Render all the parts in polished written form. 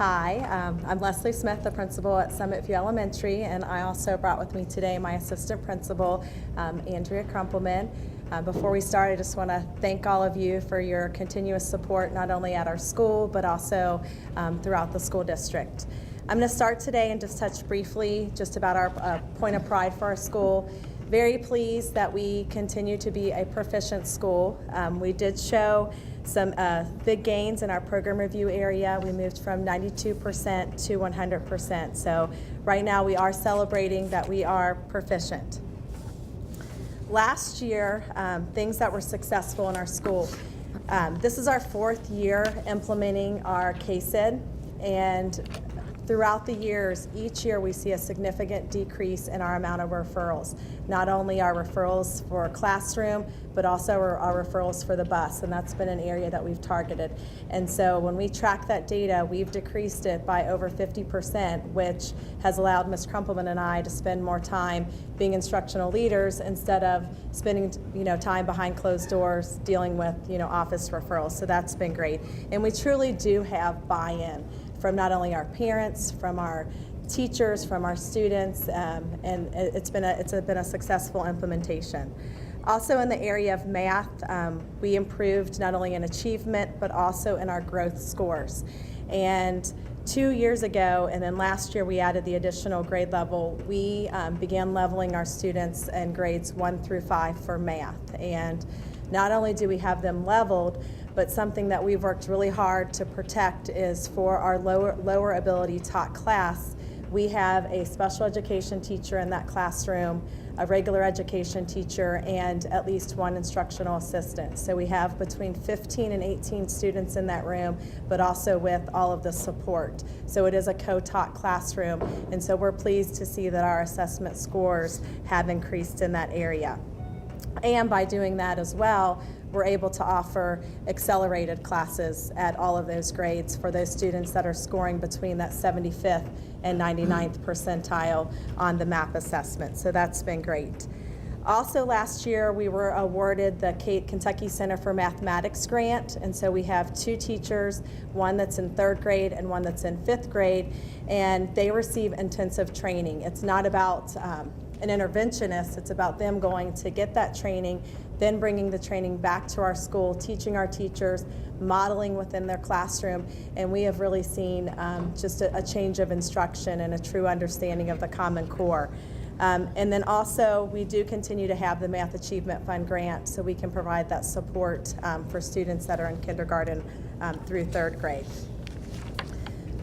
Hi, I'm Leslie Smith, the principal at Summit View Elementary, and I also brought with me today my assistant principal, Andrea Crumpleman. Before we start, I just want to thank all of you for your continuous support, not only at our school, but also throughout the school district. I'm going to start today and just touch briefly just about our point of pride for our school. Very pleased that we continue to be a proficient school. We did show some big gains in our program review area. We moved from 92% to 100%. So right now we are celebrating that we are proficient. Last year, things that were successful in our school. This is our 4th year implementing our KCSD, and throughout the years, each year we see a significant decrease in our amount of referrals. Not only our referrals for classroom, but also our referrals for the bus, and that's been an area that we've targeted. And so when we track that data, we've decreased it by over 50%, which has allowed Ms. Crumpleman and I to spend more time being instructional leaders instead of spending time behind closed doors dealing with office referrals. So that's been great. And we truly do have buy-in from not only our parents, from our teachers, from our students, and it's been a successful implementation. Also in the area of math, we improved not only in achievement, but also in our growth scores. And 2 years ago, and then last year we added the additional grade level, we began leveling our students in grades 1 through 5 for math. And not only do we have them leveled, but something that we've worked really hard to protect is for our lower ability taught class, we have a special education teacher in that classroom, a regular education teacher, and at least one instructional assistant. So we have between 15 and 18 students in that room, but also with all of the support. So it is a co-taught classroom, and so we're pleased to see that our assessment scores have increased in that area. And by doing that as well, we're able to offer accelerated classes at all of those grades for those students that are scoring between that 75th and 99th percentile on the MAP assessment. So that's been great. Also last year, we were awarded the Kentucky Center for Mathematics grant, and so we have 2 teachers, one that's in 3rd grade and one that's in 5th grade, and they receive intensive training. It's not about an interventionist, it's about them going to get that training, then bringing the training back to our school, teaching our teachers, modeling within their classroom, and we have really seen just a change of instruction and a true understanding of the Common Core. And then also, we do continue to have the Math Achievement Fund grant, so we can provide that support for students that are in kindergarten through 3rd grade.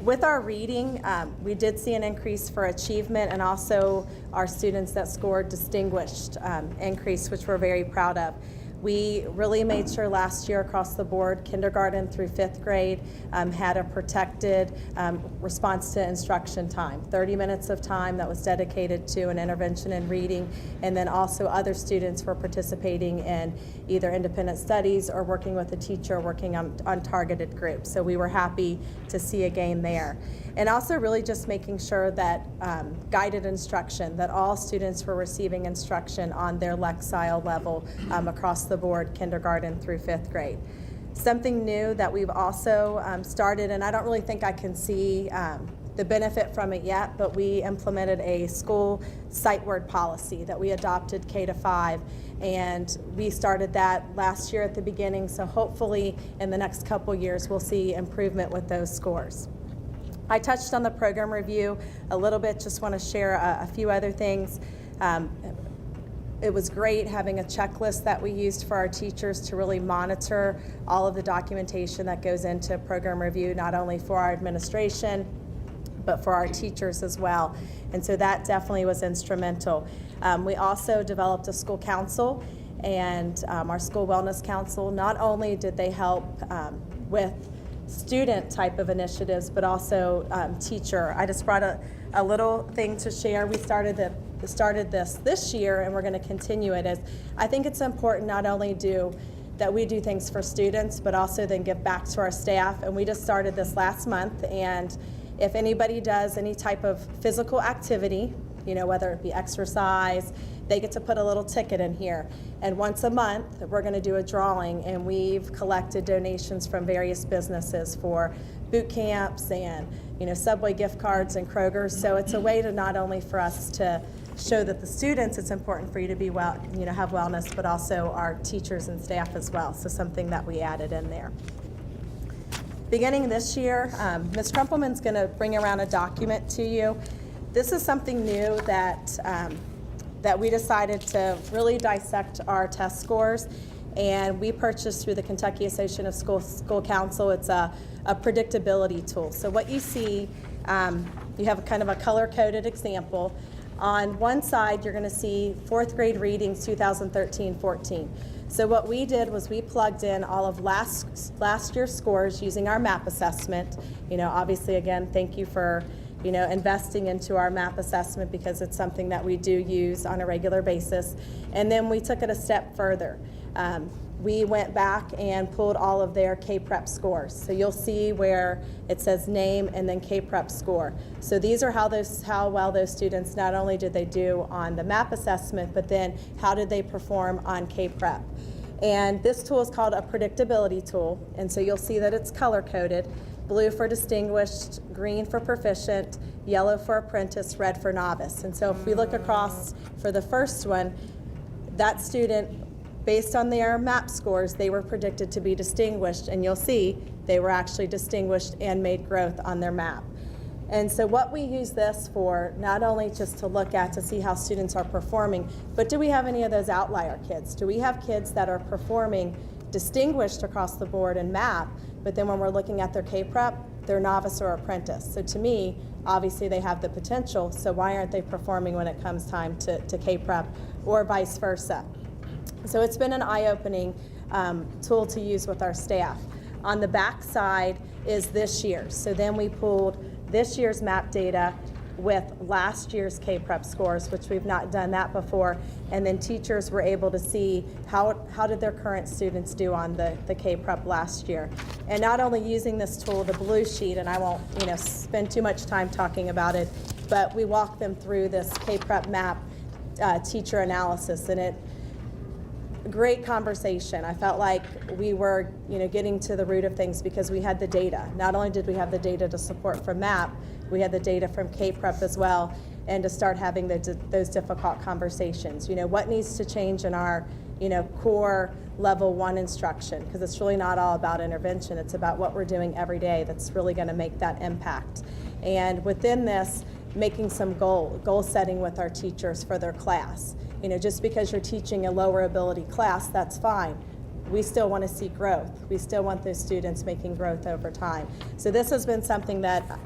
With our reading, we did see an increase for achievement, and also our students that scored distinguished increase, which we're very proud of. We really made sure last year across the board, kindergarten through 5th grade had a protected response to instruction time, 30 minutes of time that was dedicated to an intervention in reading, and then also other students were participating in either independent studies or working with a teacher, working on targeted groups. So we were happy to see a gain there. And also really just making sure that guided instruction, that all students were receiving instruction on their Lexile level across the board, kindergarten through 5th grade. Something new that we've also started, and I don't really think I can see the benefit from it yet, but we implemented a school sight word policy that we adopted K-5, and we started that last year at the beginning, so hopefully in the next couple years we'll see improvement with those scores. I touched on the program review a little bit, just want to share a few other things. It was great having a checklist that we used for our teachers to really monitor all of the documentation that goes into program review, not only for our administration, but for our teachers as well. And so that definitely was instrumental. We also developed a school council, and our school wellness council, not only did they help with student type of initiatives, but also teacher. I just brought a little thing to share. We started this year, and we're going to continue it. As I think it's important not only that we do things for students, but also then give back to our staff. And we just started this last month, and if anybody does any type of physical activity, whether it be exercise, they get to put a little ticket in here. And once a month, we're going to do a drawing, and we've collected donations from various businesses for boot camps and Subway gift cards and Kroger's. So it's a way to not only for us to show that the students it's important for you to be well, have wellness, but also our teachers and staff as well. So something that we added in there. Beginning this year, Ms. Crumpleman's going to bring around a document to you. This is something new that we decided to really dissect our test scores, and we purchased through the Kentucky Association of School Council. It's a predictability tool. So what you see, you have kind of a color-coded example. On one side, you're going to see fourth grade readings 2013-14. So what we did was we plugged in all of last year's scores using our MAP assessment. Obviously, again, thank you for investing into our MAP assessment, because it's something that we do use on a regular basis. And then we took it a step further. We went back and pulled all of their K-Prep scores. So you'll see where it says name and then K-Prep score. So these are how well those students, not only did they do on the MAP assessment, but then how did they perform on K-Prep. And this tool is called a predictability tool. And so you'll see that it's color-coded. Blue for distinguished, green for proficient, yellow for apprentice, red for novice. And so if we look across for the first one, that student, based on their MAP scores, they were predicted to be distinguished, and you'll see they were actually distinguished and made growth on their MAP. And so what we use this for, not only just to look at to see how students are performing, but do we have any of those outlier kids? Do we have kids that are performing distinguished across the board in MAP, but then when we're looking at their K-Prep, they're novice or apprentice? So to me, obviously they have the potential, so why aren't they performing when it comes time to K-Prep, or vice versa? So it's been an eye-opening tool to use with our staff. On the back side is this year's. So then we pulled this year's MAP data with last year's K-Prep scores, which we've not done that before, and then teachers were able to see how did their current students do on the K-Prep last year. And not only using this tool, the blue sheet, and I won't spend too much time talking about it, but we walked them through this K-Prep MAP teacher analysis, and great conversation. I felt like we were, getting to the root of things because we had the data. Not only did we have the data to support from MAP, we had the data from K-Prep as well, and to start having those difficult conversations. What needs to change in our, core level 1 instruction, because it's really not all about intervention. It's about what we're doing every day that's really going to make that impact. And within this, making some goal setting with our teachers for their class. Just because you're teaching a lower ability class, that's fine. We still want to see growth. We still want those students making growth over time. So this has been something that,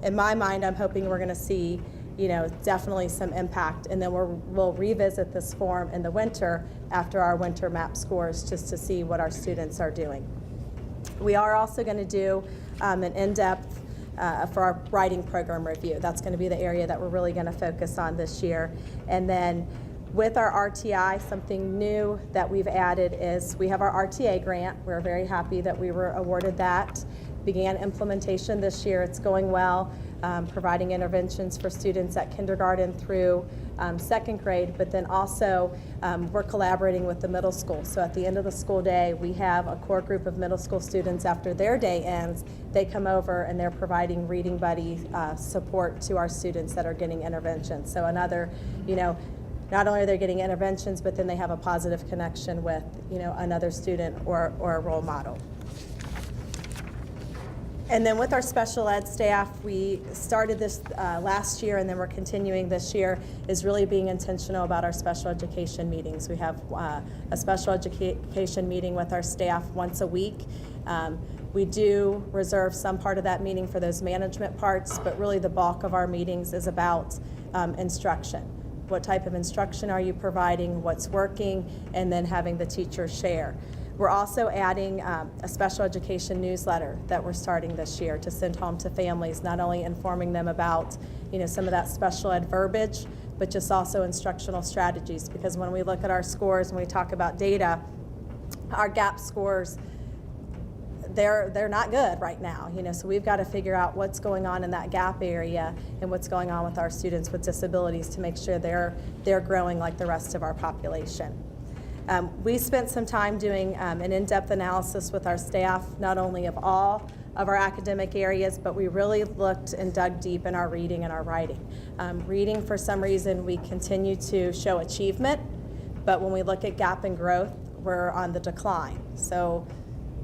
in my mind, I'm hoping we're going to see, definitely some impact. And then we'll revisit this form in the winter after our winter MAP scores, just to see what our students are doing. We are also going to do an in-depth for our writing program review. That's going to be the area that we're really going to focus on this year. And then with our RTI, something new that we've added is we have our RTA grant. We're very happy that we were awarded that. Began implementation this year. It's going well, providing interventions for students at kindergarten through second grade, but then also we're collaborating with the middle school. So at the end of the school day, we have a core group of middle school students. After their day ends, they come over and they're providing reading buddy support to our students that are getting interventions. So another, not only are they getting interventions, but then they have a positive connection with, another student or a role model. And then with our special ed staff, we started this last year, and then we're continuing this year, is really being intentional about our special education meetings. We have a special education meeting with our staff once a week. We do reserve some part of that meeting for those management parts, but really the bulk of our meetings is about instruction. What type of instruction are you providing, what's working, and then having the teachers share. We're also adding a special education newsletter that we're starting this year to send home to families, not only informing them about some of that special ed verbiage, but just also instructional strategies. Because when we look at our scores and we talk about data, our gap scores, they're not good right now. So we've got to figure out what's going on in that gap area and what's going on with our students with disabilities to make sure they're growing like the rest of our population. We spent some time doing an in-depth analysis with our staff, not only of all of our academic areas, but we really looked and dug deep in our reading and our writing. Reading, for some reason, we continue to show achievement, but when we look at gap and growth, we're on the decline. So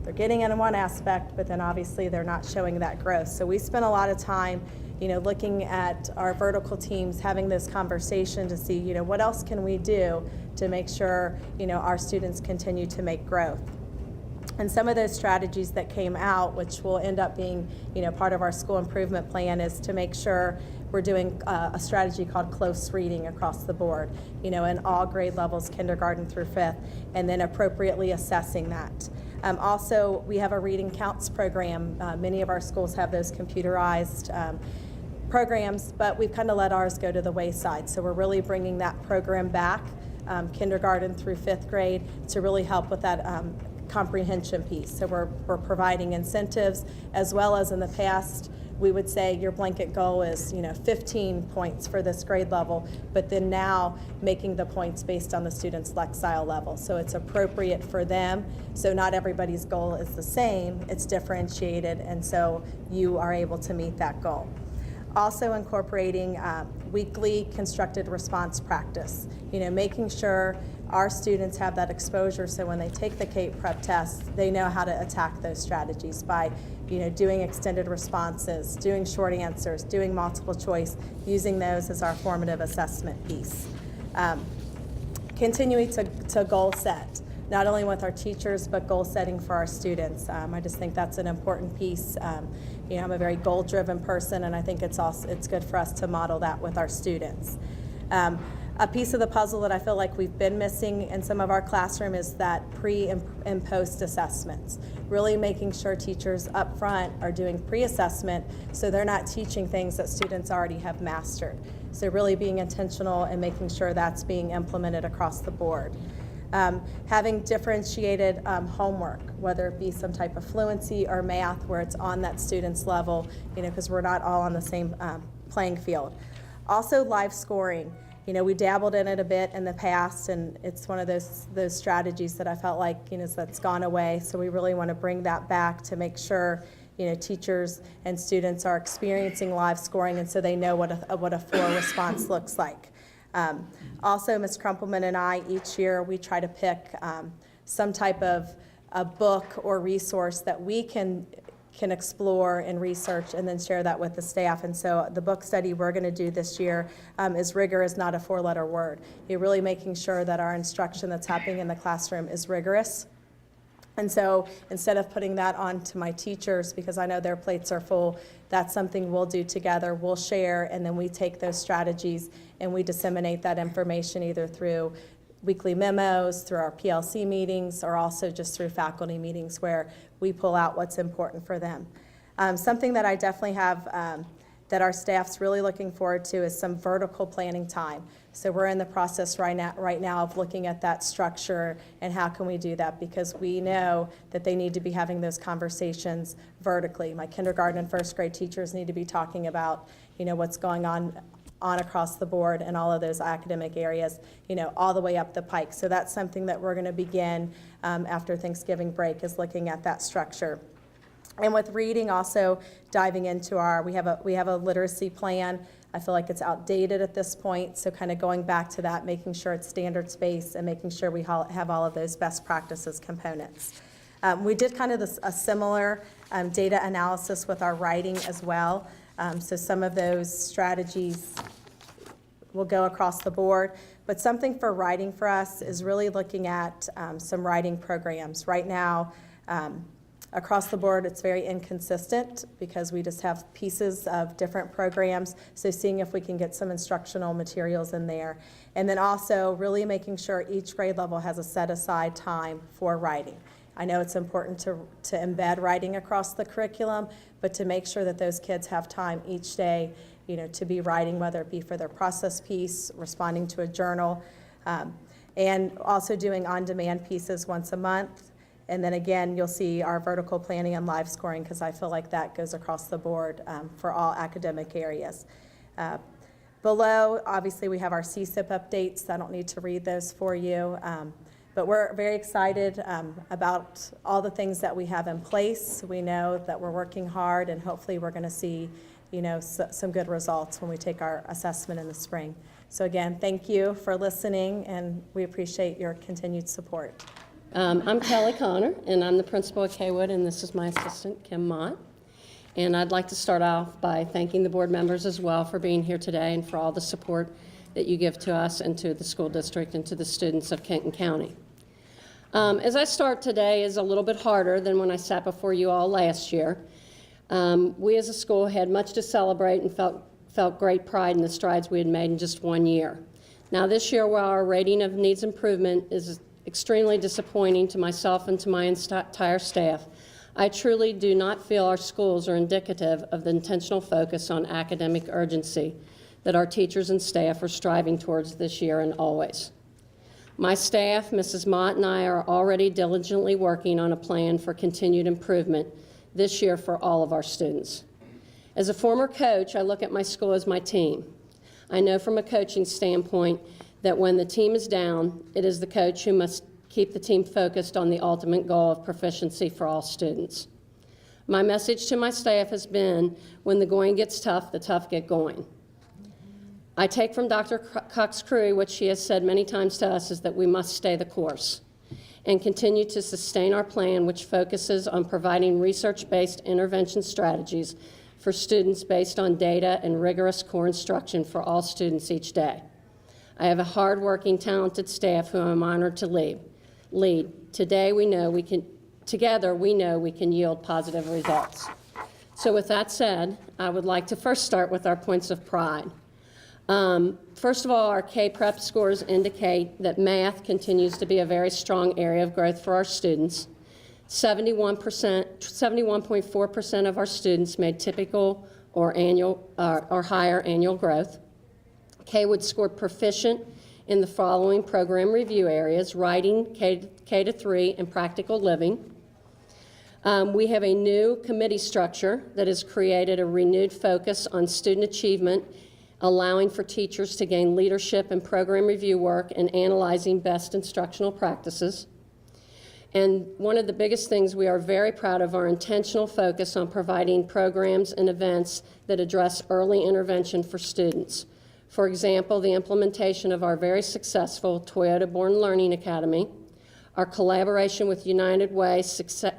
they're getting in one aspect, but then obviously they're not showing that growth. So we spent a lot of time, looking at our vertical teams, having this conversation to see, what else can we do to make sure, our students continue to make growth. And some of those strategies that came out, which will end up being, part of our school improvement plan, is to make sure we're doing a strategy called close reading across the board, in all grade levels, kindergarten through 5th, and then appropriately assessing that. Also, we have a reading counts program. Many of our schools have those computerized programs, but we've kind of let ours go to the wayside. So we're really bringing that program back, kindergarten through 5th grade, to really help with that comprehension piece. So we're providing incentives, as well as in the past, we would say your blanket goal is 15 points for this grade level, but then now making the points based on the student's Lexile level. So it's appropriate for them. So not everybody's goal is the same, it's differentiated, and so you are able to meet that goal. Also incorporating weekly constructed response practice, making sure our students have that exposure, so when they take the CAPE prep test, they know how to attack those strategies by doing extended responses, doing short answers, doing multiple choice, using those as our formative assessment piece. Continuing to goal set, not only with our teachers, but goal setting for our students. I just think that's an important piece. I'm a very goal-driven person, and I think it's good for us to model that with our students. A piece of the puzzle that I feel like we've been missing in some of our classroom is that pre and post assessments. Really making sure teachers up front are doing pre-assessment so they're not teaching things that students already have mastered. So really being intentional and making sure that's being implemented across the board. Having differentiated homework, whether it be some type of fluency or math where it's on that student's level, because we're not all on the same playing field. Also live scoring. We dabbled in it a bit in the past, and it's one of those strategies that I felt like, that's gone away. So we really want to bring that back to make sure, teachers and students are experiencing live scoring, and so they know what a full response looks like. Also, Ms. Crumpleman and I, each year, we try to pick some type of a book or resource that we can explore and research and then share that with the staff. And so the book study we're going to do this year is Rigor is Not a Four-Letter Word. You're really making sure that our instruction that's happening in the classroom is rigorous. And so instead of putting that on to my teachers, because I know their plates are full, that's something we'll do together. We'll share, and then we take those strategies and we disseminate that information either through weekly memos, through our PLC meetings, or also just through faculty meetings where we pull out what's important for them. Something that I definitely have that our staff's really looking forward to is some vertical planning time. So we're in the process right now of looking at that structure and how can we do that, because we know that they need to be having those conversations vertically. My kindergarten and first grade teachers need to be talking about, what's going on across the board in all of those academic areas, all the way up the pike. So that's something that we're going to begin after Thanksgiving break, is looking at that structure. And with reading, also diving into we have a literacy plan. I feel like it's outdated at this point, so kind of going back to that, making sure it's standards-based and making sure we have all of those best practices components. We did kind of a similar data analysis with our writing as well. So some of those strategies will go across the board, but something for writing for us is really looking at some writing programs. Right now, across the board, it's very inconsistent because we just have pieces of different programs, so seeing if we can get some instructional materials in there. And then also really making sure each grade level has a set-aside time for writing. I know it's important to embed writing across the curriculum, but to make sure that those kids have time each day, to be writing, whether it be for their process piece, responding to a journal, and also doing on-demand pieces once a month. And then again, you'll see our vertical planning and live scoring, because I feel like that goes across the board for all academic areas. Below, obviously, we have our CSIP updates. I don't need to read those for you. But we're very excited about all the things that we have in place. We know that we're working hard, and hopefully we're going to see, some good results when we take our assessment in the spring. So again, thank you for listening, and we appreciate your continued support. I'm Kelly Connor, and I'm the principal at CAYWOOD, and this is my assistant, Kim Mott. And I'd like to start off by thanking the board members as well for being here today and for all the support that you give to us and to the school district and to the students of Kenton County. As I start today is a little bit harder than when I sat before you all last year. We as a school had much to celebrate and felt great pride in the strides we had made in just 1 year. Now this year, while our rating of needs improvement is extremely disappointing to myself and to my entire staff, I truly do not feel our schools are indicative of the intentional focus on academic urgency that our teachers and staff are striving towards this year and always. My staff, Mrs. Mott, and I are already diligently working on a plan for continued improvement this year for all of our students. As a former coach, I look at my school as my team. I know from a coaching standpoint that when the team is down, it is the coach who must keep the team focused on the ultimate goal of proficiency for all students. My message to my staff has been, when the going gets tough, the tough get going. I take from Dr. Cox-Crewy what she has said many times to us is that we must stay the course and continue to sustain our plan, which focuses on providing research-based intervention strategies for students based on data and rigorous core instruction for all students each day. I have a hard-working, talented staff who I'm honored to lead. Today, together we know we can yield positive results. So with that said, I would like to first start with our points of pride. First of all, our K-Prep scores indicate that math continues to be a very strong area of growth for our students. 71.4% of our students made typical or higher annual growth. CAYWOOD scored proficient in the following program review areas: writing, K-3, and practical living. We have a new committee structure that has created a renewed focus on student achievement, allowing for teachers to gain leadership in program review work and analyzing best instructional practices. And one of the biggest things we are very proud of, our intentional focus on providing programs and events that address early intervention for students. For example, the implementation of our very successful Toyota Born Learning Academy, our collaboration with United Way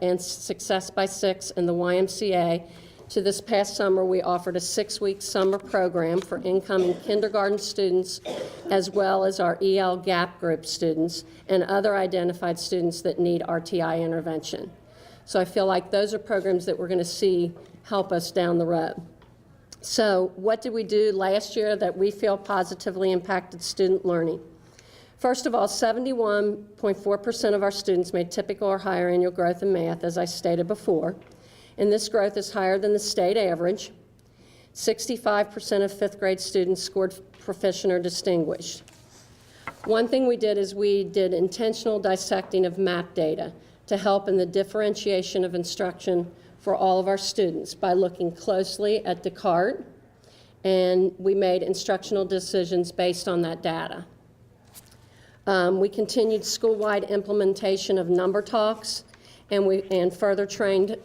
and Success by Six and the YMCA. To this past summer, we offered a 6-week summer program for incoming kindergarten students, as well as our EL Gap Group students and other identified students that need RTI intervention. So I feel like those are programs that we're going to see help us down the road. So what did we do last year that we feel positively impacted student learning? First of all, 71.4% of our students made typical or higher annual growth in math, as I stated before. And this growth is higher than the state average. 65% of fifth grade students scored proficient or distinguished. One thing we did is we did intentional dissecting of map data to help in the differentiation of instruction for all of our students by looking closely at Descartes, and we made instructional decisions based on that data. We continued school-wide implementation of number talks, and further trained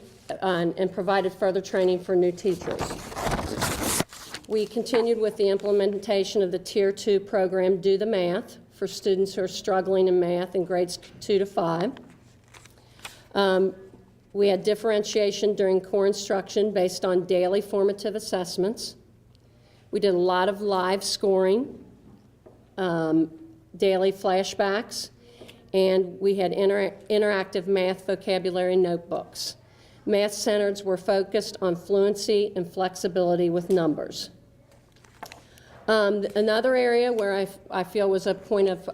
and provided further training for new teachers. We continued with the implementation of the Tier 2 program, Do the Math, for students who are struggling in math in grades 2 to 5. We had differentiation during core instruction based on daily formative assessments. We did a lot of live scoring, daily flashbacks, and we had interactive math vocabulary notebooks. Math centers were focused on fluency and flexibility with numbers. Another area where I feel was a point of,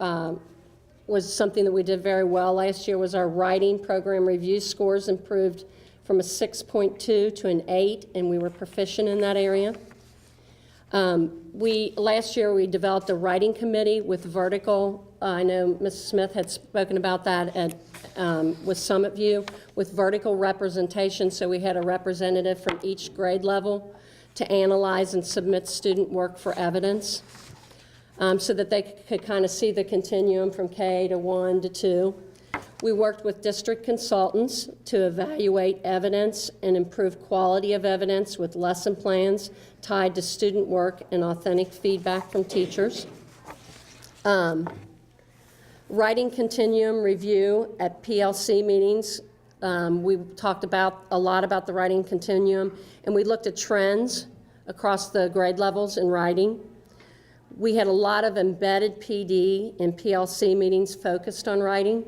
was something that we did very well last year was our writing program review scores improved from a 6.2 to an 8, and we were proficient in that area. Last year we developed a writing committee with vertical, I know Mrs. Smith had spoken about that with some of you, with vertical representation, so we had a representative from each grade level to analyze and submit student work for evidence. so that they could kind of see the continuum from K to 1 to 2. We worked with district consultants to evaluate evidence and improve quality of evidence with lesson plans tied to student work and authentic feedback from teachers. Writing continuum review at PLC meetings. We talked a lot about the writing continuum, and we looked at trends across the grade levels in writing. We had a lot of embedded PD and PLC meetings focused on writing,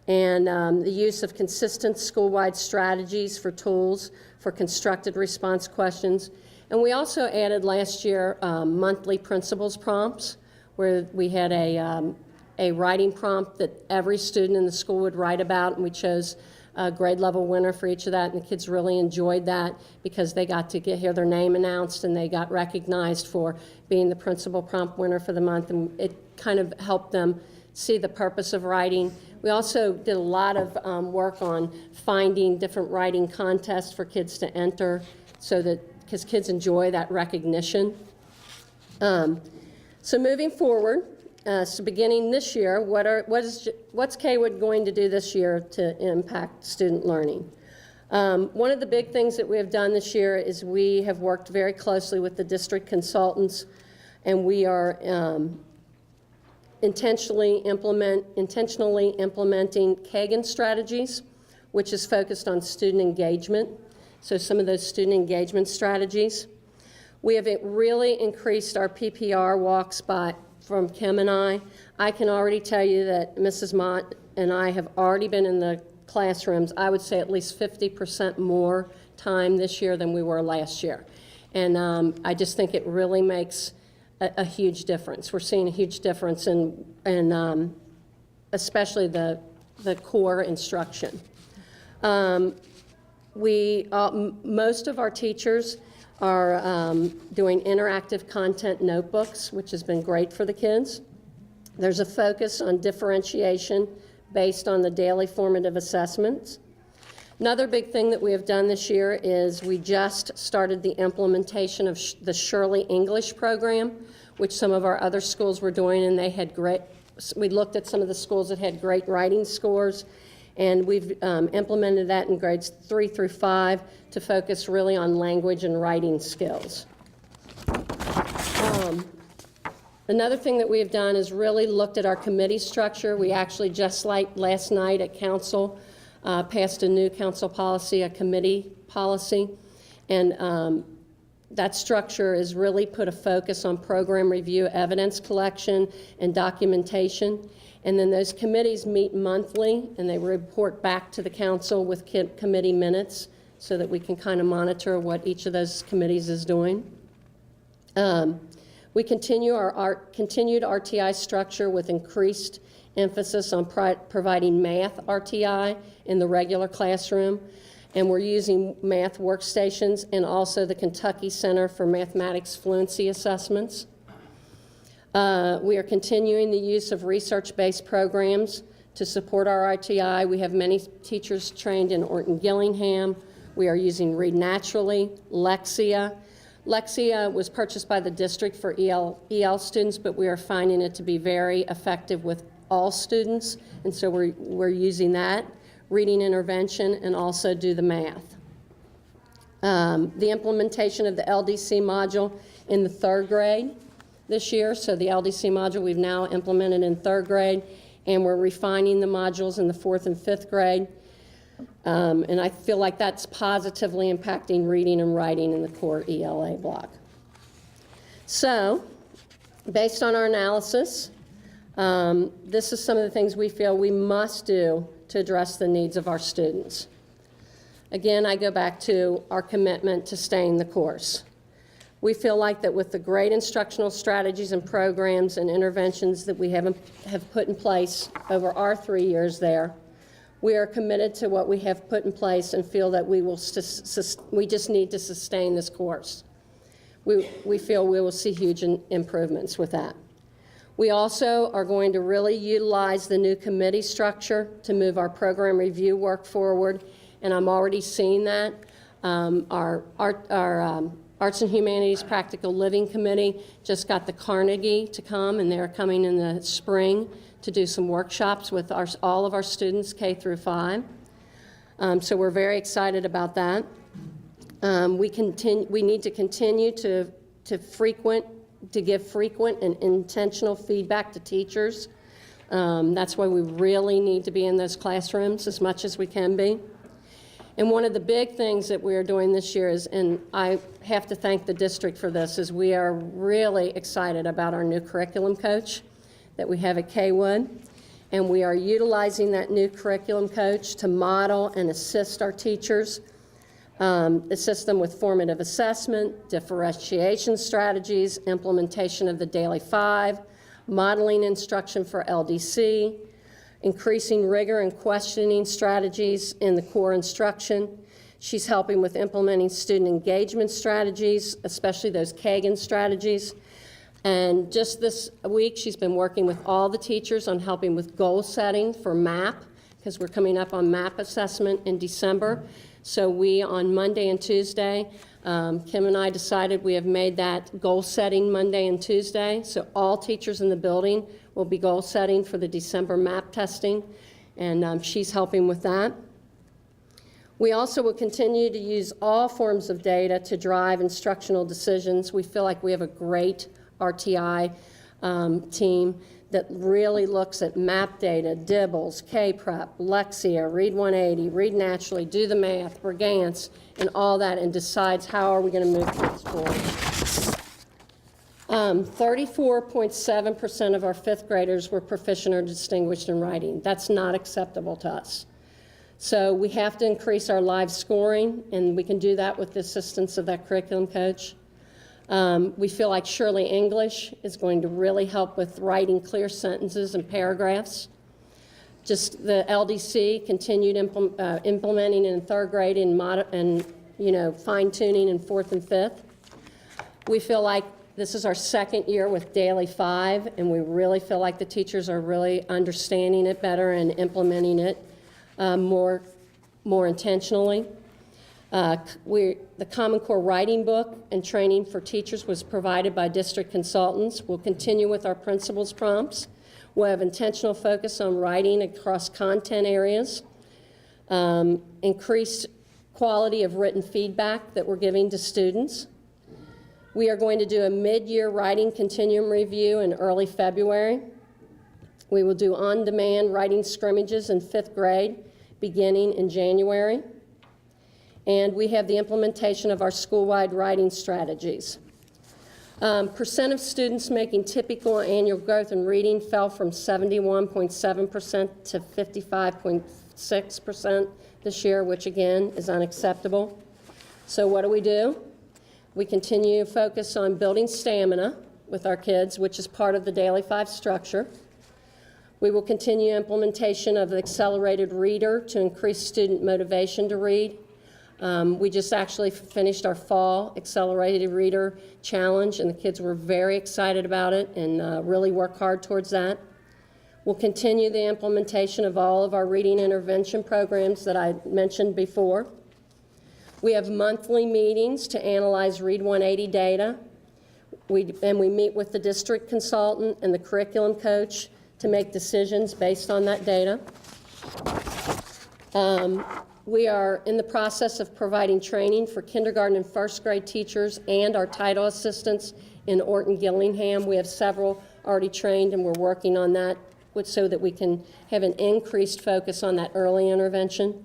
and the use of consistent school-wide strategies for tools for constructed response questions. And we also added last year monthly principals prompts, where we had a writing prompt that every student in the school would write about, and we chose a grade level winner for each of that, and the kids really enjoyed that because they got to hear their name announced and they got recognized for being the principal prompt winner for the month, and it kind of helped them see the purpose of writing. We also did a lot of work on finding different writing contests for kids to enter, so that, because kids enjoy that recognition. So moving forward, so beginning this year, what's CAYWOOD going to do this year to impact student learning? One of the big things that we have done this year is we have worked very closely with the district consultants, and we are intentionally implementing Kagan strategies, which is focused on student engagement. So some of those student engagement strategies. We have really increased our PPR walks from Kim and I can already tell you that Mrs. Mott and I have already been in the classrooms, I would say at least 50% more time this year than we were last year. And I just think it really makes a huge difference. We're seeing a huge difference in especially the core instruction. Most of our teachers are doing interactive content notebooks, which has been great for the kids. There's a focus on differentiation based on the daily formative assessments. Another big thing that we have done this year is we just started the implementation of the Shirley English program, which some of our other schools were doing, and they had we looked at some of the schools that had great writing scores, and we've implemented that in grades 3 through 5 to focus really on language and writing skills. Another thing that we have done is really looked at our committee structure. We actually just like last night at council passed a new council policy, a committee policy, and that structure has really put a focus on program review, evidence collection, and documentation. And then those committees meet monthly, and they report back to the council with committee minutes so that we can kind of monitor what each of those committees is doing. We continue our continued RTI structure with increased emphasis on providing math RTI in the regular classroom, and we're using math workstations and also the Kentucky Center for Mathematics Fluency Assessments. We are continuing the use of research-based programs to support our RTI. We have many teachers trained in Orton Gillingham. We are using Read Naturally, Lexia. Lexia was purchased by the district for EL students, but we are finding it to be very effective with all students, and so we're using that, reading intervention, and also do the math. The implementation of the LDC module in the 3rd grade this year, so the LDC module we've now implemented in 3rd grade, and we're refining the modules in the 4th and 5th grade. And I feel like that's positively impacting reading and writing in the core ELA block. So, based on our analysis, this is some of the things we feel we must do to address the needs of our students. Again, I go back to our commitment to staying the course. We feel like that with the great instructional strategies and programs and interventions that we have put in place over our 3 years there, we are committed to what we have put in place and feel that we just need to sustain this course. We feel we will see huge improvements with that. We also are going to really utilize the new committee structure to move our program review work forward, and I'm already seeing that. Our Arts and Humanities Practical Living Committee just got the Carnegie to come, and they're coming in the spring to do some workshops with all of our students, K through 5. So we're very excited about that. We need to continue to give frequent and intentional feedback to teachers. That's why we really need to be in those classrooms as much as we can be. And one of the big things that we are doing this year is, and I have to thank the district for this, is we are really excited about our new curriculum coach that we have at CAYWOOD. And we are utilizing that new curriculum coach to model and assist our teachers, assist them with formative assessment, differentiation strategies, implementation of the Daily 5, modeling instruction for LDC, increasing rigor and questioning strategies in the core instruction. She's helping with implementing student engagement strategies, especially those Kagan strategies. And just this week, she's been working with all the teachers on helping with goal setting for MAP, because we're coming up on MAP assessment in December. So we, on Monday and Tuesday, Kim and I decided we have made that goal setting Monday and Tuesday. So all teachers in the building will be goal setting for the December MAP testing, and she's helping with that. We also will continue to use all forms of data to drive instructional decisions. We feel like we have a great RTI team that really looks at MAP data, DIBELS, K-Prep, Lexia, Read 180, Read Naturally, Do the Math, Brigance, and all that, and decides how are we going to move kids forward. 34.7% of our fifth graders were proficient or distinguished in writing. That's not acceptable to us. So we have to increase our live scoring, and we can do that with the assistance of that curriculum coach. We feel like Shirley English is going to really help with writing clear sentences and paragraphs. Just the LDC continued implementing in third grade and fine-tuning in fourth and fifth. We feel like this is our second year with Daily 5, and we really feel like the teachers are really understanding it better and implementing it more intentionally. The Common Core writing book and training for teachers was provided by district consultants. We'll continue with our principals prompts. We'll have intentional focus on writing across content areas, increased quality of written feedback that we're giving to students. We are going to do a mid-year writing continuum review in early February. We will do on-demand writing scrimmages in fifth grade beginning in January. And we have the implementation of our school-wide writing strategies. Percent of students making typical annual growth in reading fell from 71.7% to 55.6% this year, which again is unacceptable. So what do? We continue to focus on building stamina with our kids, which is part of the Daily 5 structure. We will continue implementation of the accelerated reader to increase student motivation to read. We just actually finished our fall accelerated reader challenge, and the kids were very excited about it and really work hard towards that. We'll continue the implementation of all of our reading intervention programs that I mentioned before. We have monthly meetings to analyze Read 180 data. We meet with the district consultant and the curriculum coach to make decisions based on that data. We are in the process of providing training for kindergarten and first grade teachers and our title assistants in Orton-Gillingham. We have several already trained, and we're working on that so that we can have an increased focus on that early intervention.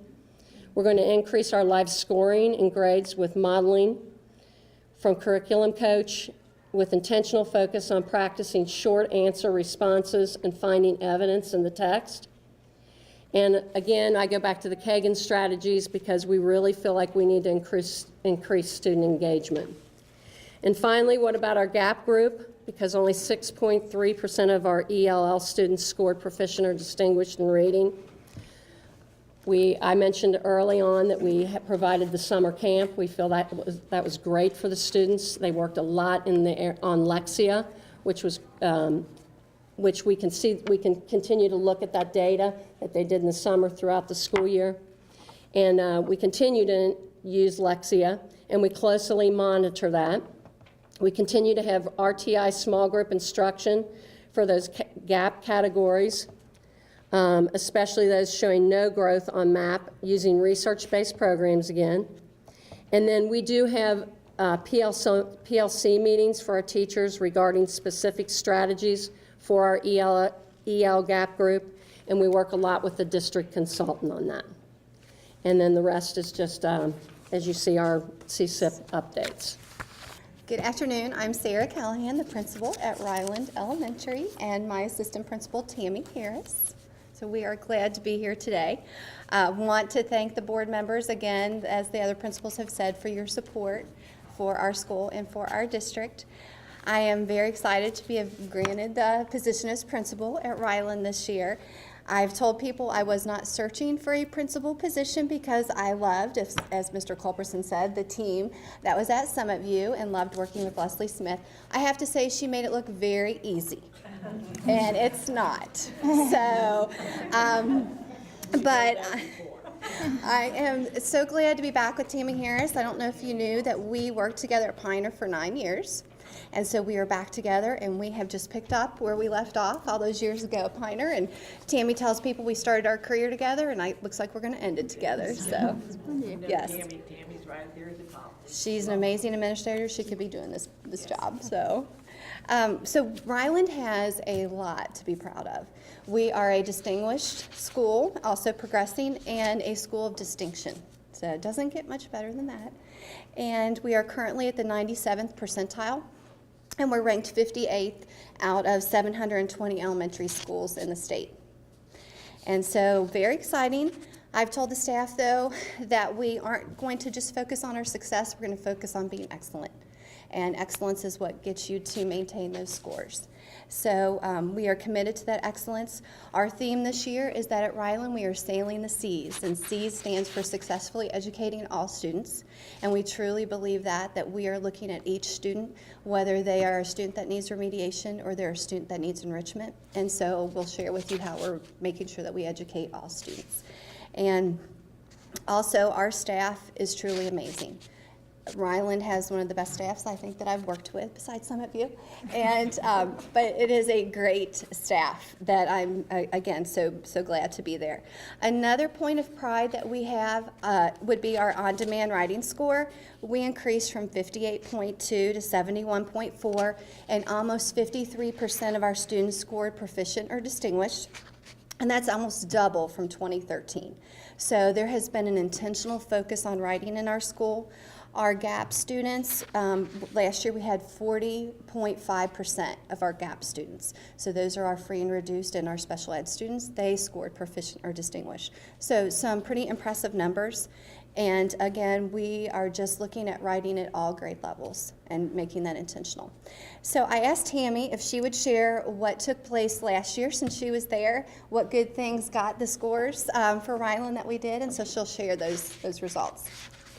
We're going to increase our live scoring in grades with modeling from curriculum coach with intentional focus on practicing short answer responses and finding evidence in the text. And again, I go back to the Kagan strategies because we really feel like we need to increase student engagement. And finally, what about our gap group? Because only 6.3% of our ELL students scored proficient or distinguished in reading. I mentioned early on that we provided the summer camp. We feel that was great for the students. They worked a lot on Lexia, which we can continue to look at that data that they did in the summer throughout the school year. And we continue to use Lexia, and we closely monitor that. We continue to have RTI small group instruction for those gap categories, especially those showing no growth on MAP, using research-based programs again. And then we do have PLC meetings for our teachers regarding specific strategies for our EL gap group, and we work a lot with the district consultant on that. And then the rest is just, as you see, our CSIP updates. Good afternoon. I'm Sarah Callahan, the principal at Ryland Elementary, and my assistant principal, Tammy Harris. So we are glad to be here today. Want to thank the board members again, as the other principals have said, for your support for our school and for our district. I am very excited to be granted the position as principal at Ryland this year. I've told people I was not searching for a principal position because I loved, as Mr. Culberson said, the team that was at Summit View and loved working with Leslie Smith. I have to say she made it look very easy, and it's not. So, but I am so glad to be back with Tammy Harris. I don't know if you knew that we worked together at Pioneer for 9 years. And so we are back together, and we have just picked up where we left off all those years ago at Pioneer. And Tammy tells people we started our career together, and it looks like we're going to end it together. So, yes. Tammy's right there at the top. She's an amazing administrator. She could be doing this job. So Ryland has a lot to be proud of. We are a distinguished school, also progressing, and a school of distinction. So it doesn't get much better than that. And we are currently at the 97th percentile, and we're ranked 58th out of 720 elementary schools in the state. And so very exciting. I've told the staff, though, that we aren't going to just focus on our success. We're going to focus on being excellent. And excellence is what gets you to maintain those scores. So we are committed to that excellence. Our theme this year is that at Ryland we are sailing the seas, and SEAS stands for Successfully Educating All Students. And we truly believe that we are looking at each student, whether they are a student that needs remediation or they're a student that needs enrichment. And so we'll share with you how we're making sure that we educate all students. And also our staff is truly amazing. Ryland has one of the best staffs I think that I've worked with, besides some of you, and but it is a great staff that I'm again so glad to be there. Another point of pride that we have would be our on-demand writing score. We increased from 58.2 to 71.4, and almost 53% of our students scored proficient or distinguished. And that's almost double from 2013. So there has been an intentional focus on writing in our school. Our GAP students, last year we had 40.5% of our GAP students. So those are our free and reduced and our special ed students. They scored proficient or distinguished. So some pretty impressive numbers. And again, we are just looking at writing at all grade levels and making that intentional. So I asked Tammy if she would share what took place last year since she was there, what good things got the scores for Ryland that we did, and so she'll share those results.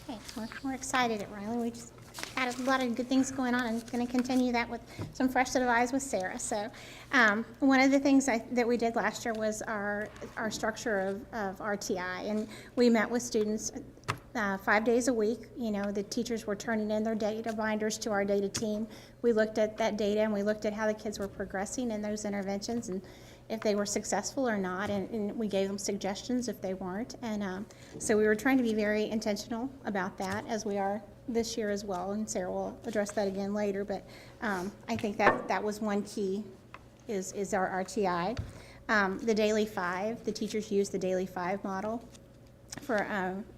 Okay, we're excited at Ryland. We just had a lot of good things going on and going to continue that with some fresh set of eyes with Sarah. So one of the things that we did last year was our structure of RTI, and we met with students 5 days a week. You know, the teachers were turning in their data binders to our data team. We looked at that data and we looked at how the kids were progressing in those interventions and if they were successful or not, and we gave them suggestions if they weren't. And so we were trying to be very intentional about that, as we are this year as well, and Sarah will address that again later. But I think that was one key, is our RTI. The Daily 5, the teachers use the Daily 5 model for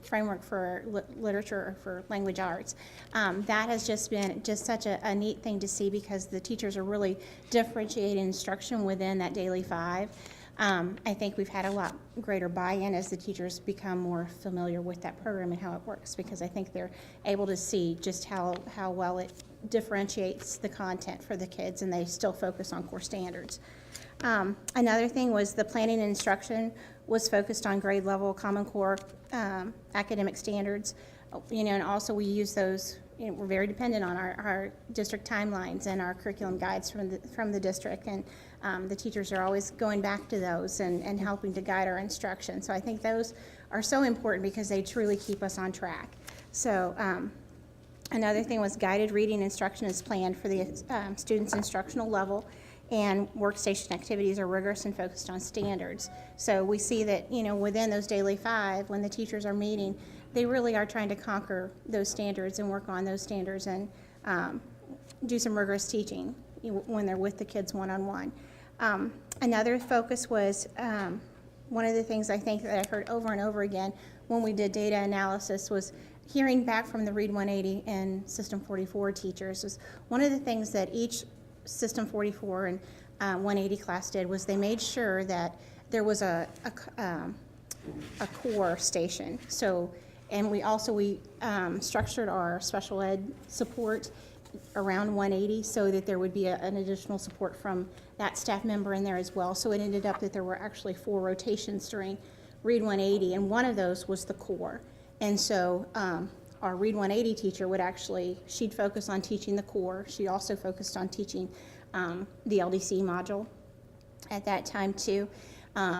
framework for literature or for language arts. That has just been such a neat thing to see, because the teachers are really differentiating instruction within that Daily 5. I think we've had a lot greater buy-in as the teachers become more familiar with that program and how it works, because I think they're able to see just how well it differentiates the content for the kids, and they still focus on core standards. Another thing was the planning and instruction was focused on grade level Common Core academic standards. You know, and also we use those. You know, we're very dependent on our district timelines and our curriculum guides from the district, and the teachers are always going back to those and helping to guide our instruction. So I think those are so important because they truly keep us on track. So another thing was guided reading instruction is planned for the students' instructional level, and workstation activities are rigorous and focused on standards. So we see that, within those daily 5, when the teachers are meeting, they really are trying to conquer those standards and work on those standards and do some rigorous teaching when they're with the kids one-on-one. Another focus was, one of the things I think that I've heard over and over again when we did data analysis was hearing back from the Read 180 and System 44 teachers. Was one of the things that each System 44 and 180 class did was they made sure that there was a core station. So, and we structured our special ed support around 180 so that there would be an additional support from that staff member in there as well. So it ended up that there were actually 4 rotations during Read 180, and one of those was the core. And so our Read 180 teacher she'd focus on teaching the core. She also focused on teaching the LDC module at that time too.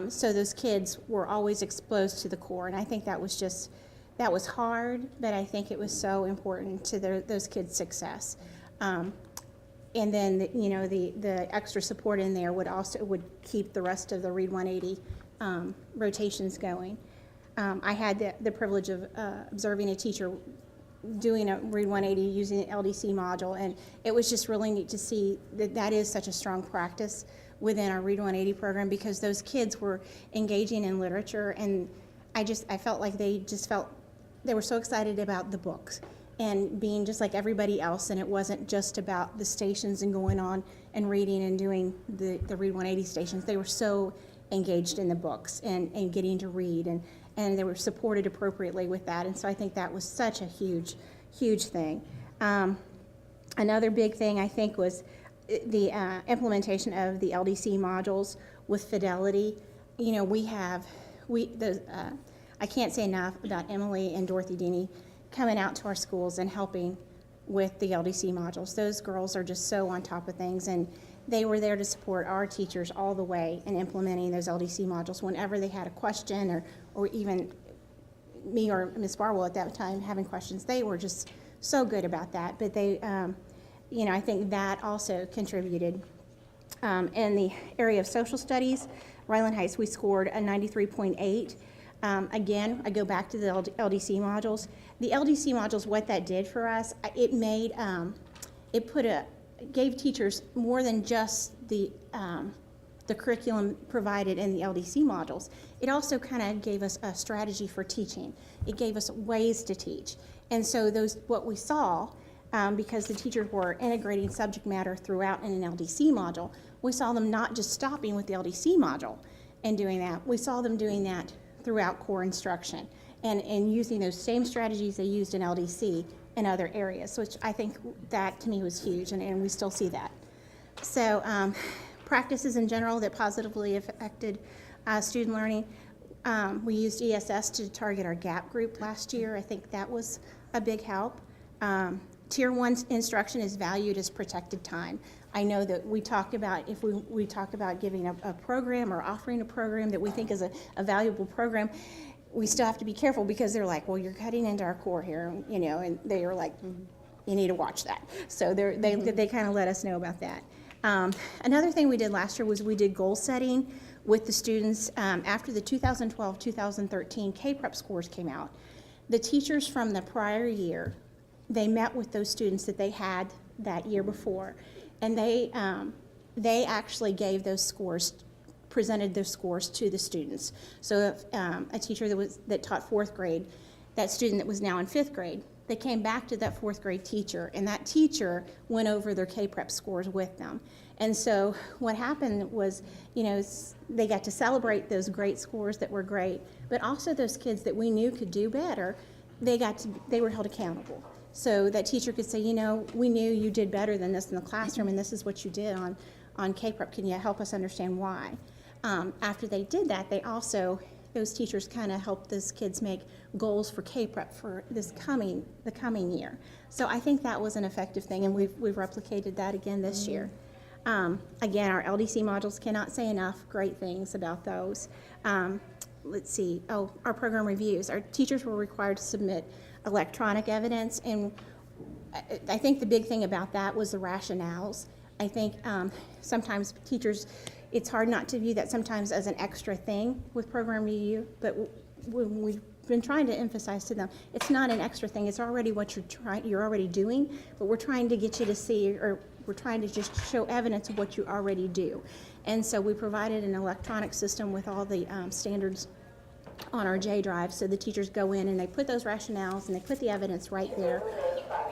So those kids were always exposed to the core, and I think that was hard, but I think it was so important to those kids' success. And then, the extra support in there would keep the rest of the Read 180 rotations going. I had the privilege of observing a teacher doing a Read 180 using the LDC module, and it was just really neat to see that is such a strong practice within our Read 180 program, because those kids were engaging in literature, and I felt like they were so excited about the books and being just like everybody else, and it wasn't just about the stations and going on and reading and doing the Read 180 stations. They were so engaged in the books and getting to read, and they were supported appropriately with that, and so I think that was such a huge thing. Another big thing I think was the implementation of the LDC modules with Fidelity. I can't say enough about Emily and Dorothy Deeney coming out to our schools and helping with the LDC modules. Those girls are just so on top of things, and they were there to support our teachers all the way in implementing those LDC modules. Whenever they had a question, or even me or Ms. Barwell at that time having questions, they were just so good about that. But they, I think that also contributed. In the area of social studies, Ryland Heights, we scored a 93.8. Again, I go back to the LDC modules. The LDC modules, what that did for us, it made, gave teachers more than just the curriculum provided in the LDC modules. It also kind of gave us a strategy for teaching. It gave us ways to teach. And so what we saw, because the teachers were integrating subject matter throughout in an LDC module, we saw them not just stopping with the LDC module and doing that. We saw them doing that throughout core instruction and using those same strategies they used in LDC in other areas, which I think that to me was huge, and we still see that. So practices in general that positively affected student learning. We used ESS to target our GAP group last year. I think that was a big help. Tier 1 instruction is valued as protected time. I know that we talk about, if we talk about giving a program or offering a program that we think is a valuable program, we still have to be careful, because they're like, well, you're cutting into our core here, and they are like, you need to watch that. So they kind of let us know about that. Another thing we did last year was we did goal setting with the students after the 2012-2013 K-Prep scores came out. The teachers from the prior year, they met with those students that they had that year before, and they actually gave those scores, presented those scores to the students. So if a teacher that taught 4th grade, that student that was now in 5th grade, they came back to that 4th grade teacher, and that teacher went over their K-Prep scores with them. And so what happened was, they got to celebrate those great scores that were great, but also those kids that we knew could do better, they were held accountable. So that teacher could say, we knew you did better than this in the classroom, and this is what you did on K-Prep. Can you help us understand why? After they did that, those teachers kind of helped those kids make goals for K-Prep for the coming year. So I think that was an effective thing, and we've replicated that again this year. Again, our LDC modules, cannot say enough great things about those. Let's see, our program reviews. Our teachers were required to submit electronic evidence, and I think the big thing about that was the rationales. I think sometimes teachers, it's hard not to view that sometimes as an extra thing with program review, but we've been trying to emphasize to them, it's not an extra thing, it's already what you're already doing, but we're trying to get you to see, or we're trying to just show evidence of what you already do. And so we provided an electronic system with all the standards on our J drive, so the teachers go in and they put those rationales and they put the evidence right there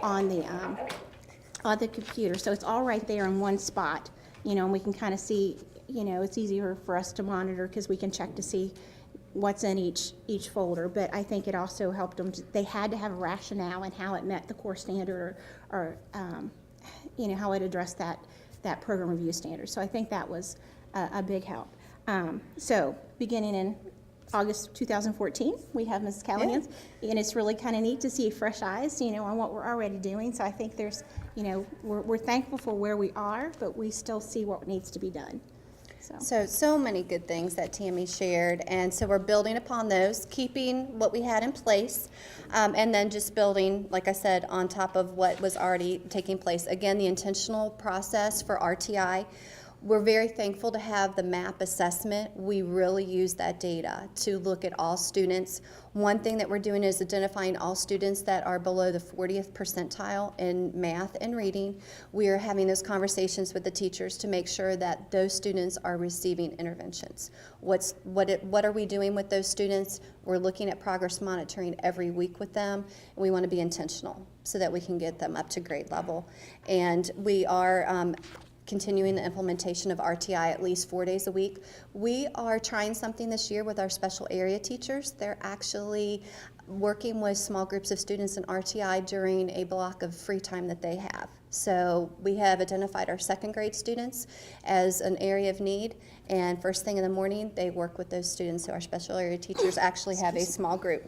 on the computer. So it's all right there in one spot, and we can kind of see, it's easier for us to monitor because we can check to see what's in each folder. But I think it also helped them, they had to have a rationale and how it met the core standard or how it addressed that program review standard. So I think that was a big help. So beginning in August 2014, we have Mrs. Callahan's, and it's really kind of neat to see fresh eyes, on what we're already doing. So I think there's, we're thankful for where we are, but we still see what needs to be done. So many good things that Tammy shared, and so we're building upon those, keeping what we had in place, and then just building, like I said, on top of what was already taking place. Again, the intentional process for RTI. We're very thankful to have the MAP assessment. We really use that data to look at all students. One thing that we're doing is identifying all students that are below the 40th percentile in math and reading. We are having those conversations with the teachers to make sure that those students are receiving interventions. What are we doing with those students? We're looking at progress monitoring every week with them, and we want to be intentional so that we can get them up to grade level. And we are continuing the implementation of RTI at least 4 days a week. We are trying something this year with our special area teachers. They're actually working with small groups of students in RTI during a block of free time that they have. So we have identified our second grade students as an area of need, and first thing in the morning they work with those students. So our special area teachers actually have a small group.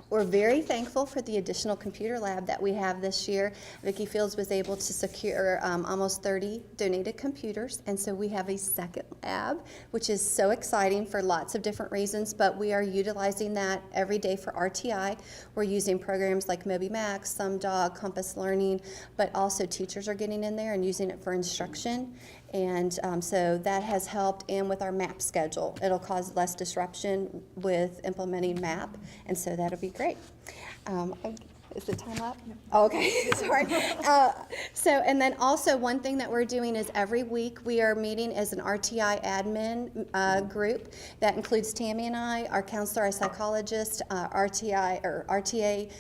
We're very thankful for the additional computer lab that we have this year. Vicki Fields was able to secure almost 30 donated computers, and so we have a second lab, which is so exciting for lots of different reasons, but we are utilizing that every day for RTI. We're using programs like MobyMax, SumDog, Compass Learning, but also teachers are getting in there and using it for instruction. And so that has helped, and with our MAP schedule, it'll cause less disruption with implementing MAP, and so that'll be great. Is the time up? Oh, okay, sorry. And then also one thing that we're doing is every week we are meeting as an RTI admin group. That includes Tammy and I, our counselor, our psychologist, RTA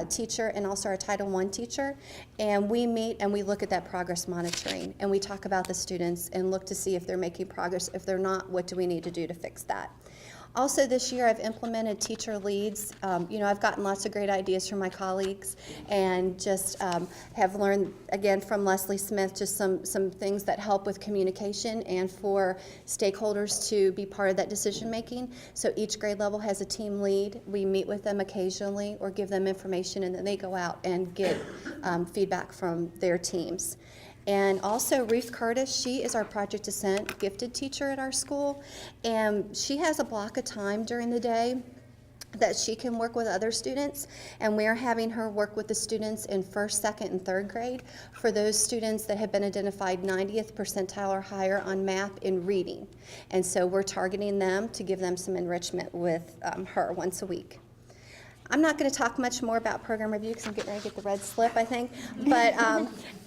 teacher, and also our Title I teacher. And we meet and we look at that progress monitoring, and we talk about the students and look to see if they're making progress. If they're not, what do we need to do to fix that? Also this year I've implemented teacher leads. I've gotten lots of great ideas from my colleagues, and just have learned again from Leslie Smith just some things that help with communication and for stakeholders to be part of that decision making. So each grade level has a team lead. We meet with them occasionally or give them information, and then they go out and get feedback from their teams. And also Ruth Curtis, she is our Project Ascent gifted teacher at our school, and she has a block of time during the day that she can work with other students, and we're having her work with the students in first, second, and third grade for those students that have been identified 90th percentile or higher on MAP in reading. And so we're targeting them to give them some enrichment with her once a week. I'm not going to talk much more about program review because I'm getting ready to get the red slip, I think. But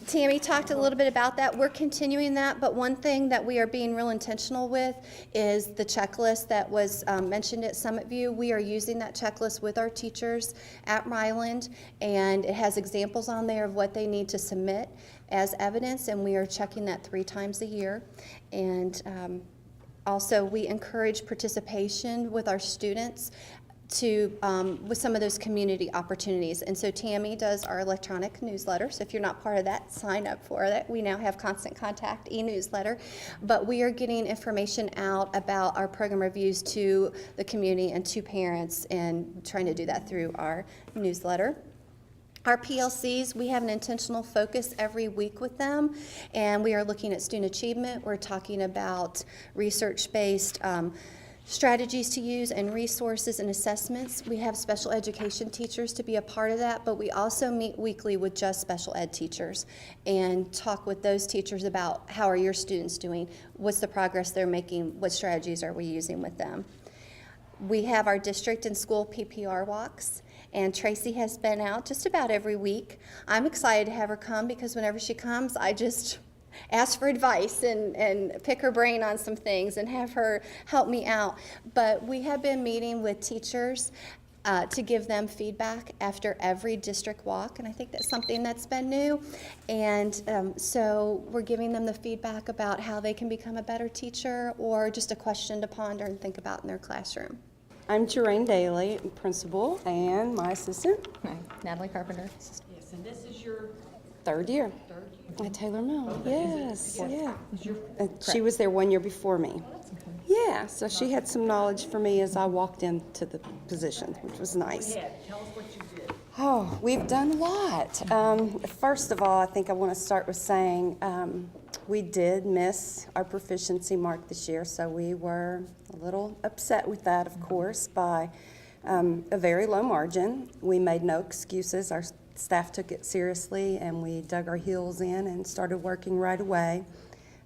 Tammy talked a little bit about that. We're continuing that, but one thing that we are being real intentional with is the checklist that was mentioned at Summit View. We are using that checklist with our teachers at Ryland, and it has examples on there of what they need to submit as evidence, and we are checking that 3 times a year. And also, we encourage participation with our students with some of those community opportunities. And so Tammy does our electronic newsletter. So if you're not part of that, sign up for it. We now have Constant Contact e-newsletter. But we are getting information out about our program reviews to the community and to parents, and trying to do that through our newsletter. Our PLCs, we have an intentional focus every week with them, and we are looking at student achievement. We're talking about research-based strategies to use and resources and assessments. We have special education teachers to be a part of that, but we also meet weekly with just special ed teachers and talk with those teachers about how are your students doing, what's the progress they're making, what strategies are we using with them. We have our district and school PPR walks, and Tracy has been out just about every week. I'm excited to have her come because whenever she comes, I just ask for advice and pick her brain on some things and have her help me out. But we have been meeting with teachers to give them feedback after every district walk, and I think that's something that's been new. And so we're giving them the feedback about how they can become a better teacher or just a question to ponder and think about in their classroom. I'm Jareen Daly, principal, and my assistant, Natalie Carpenter. Yes, and this is your third year third year? at Taylor Mill. Yes, yeah. Is your, She was there 1 year before me. Yeah, so she had some knowledge for me as I walked into the position, which was nice. yeah, tell us what you did. Oh, we've done a lot. First of all, I think I want to start with saying we did miss our proficiency mark this year, so we were a little upset with that, of course, by a very low margin. We made no excuses. Our staff took it seriously, and we dug our heels in and started working right away.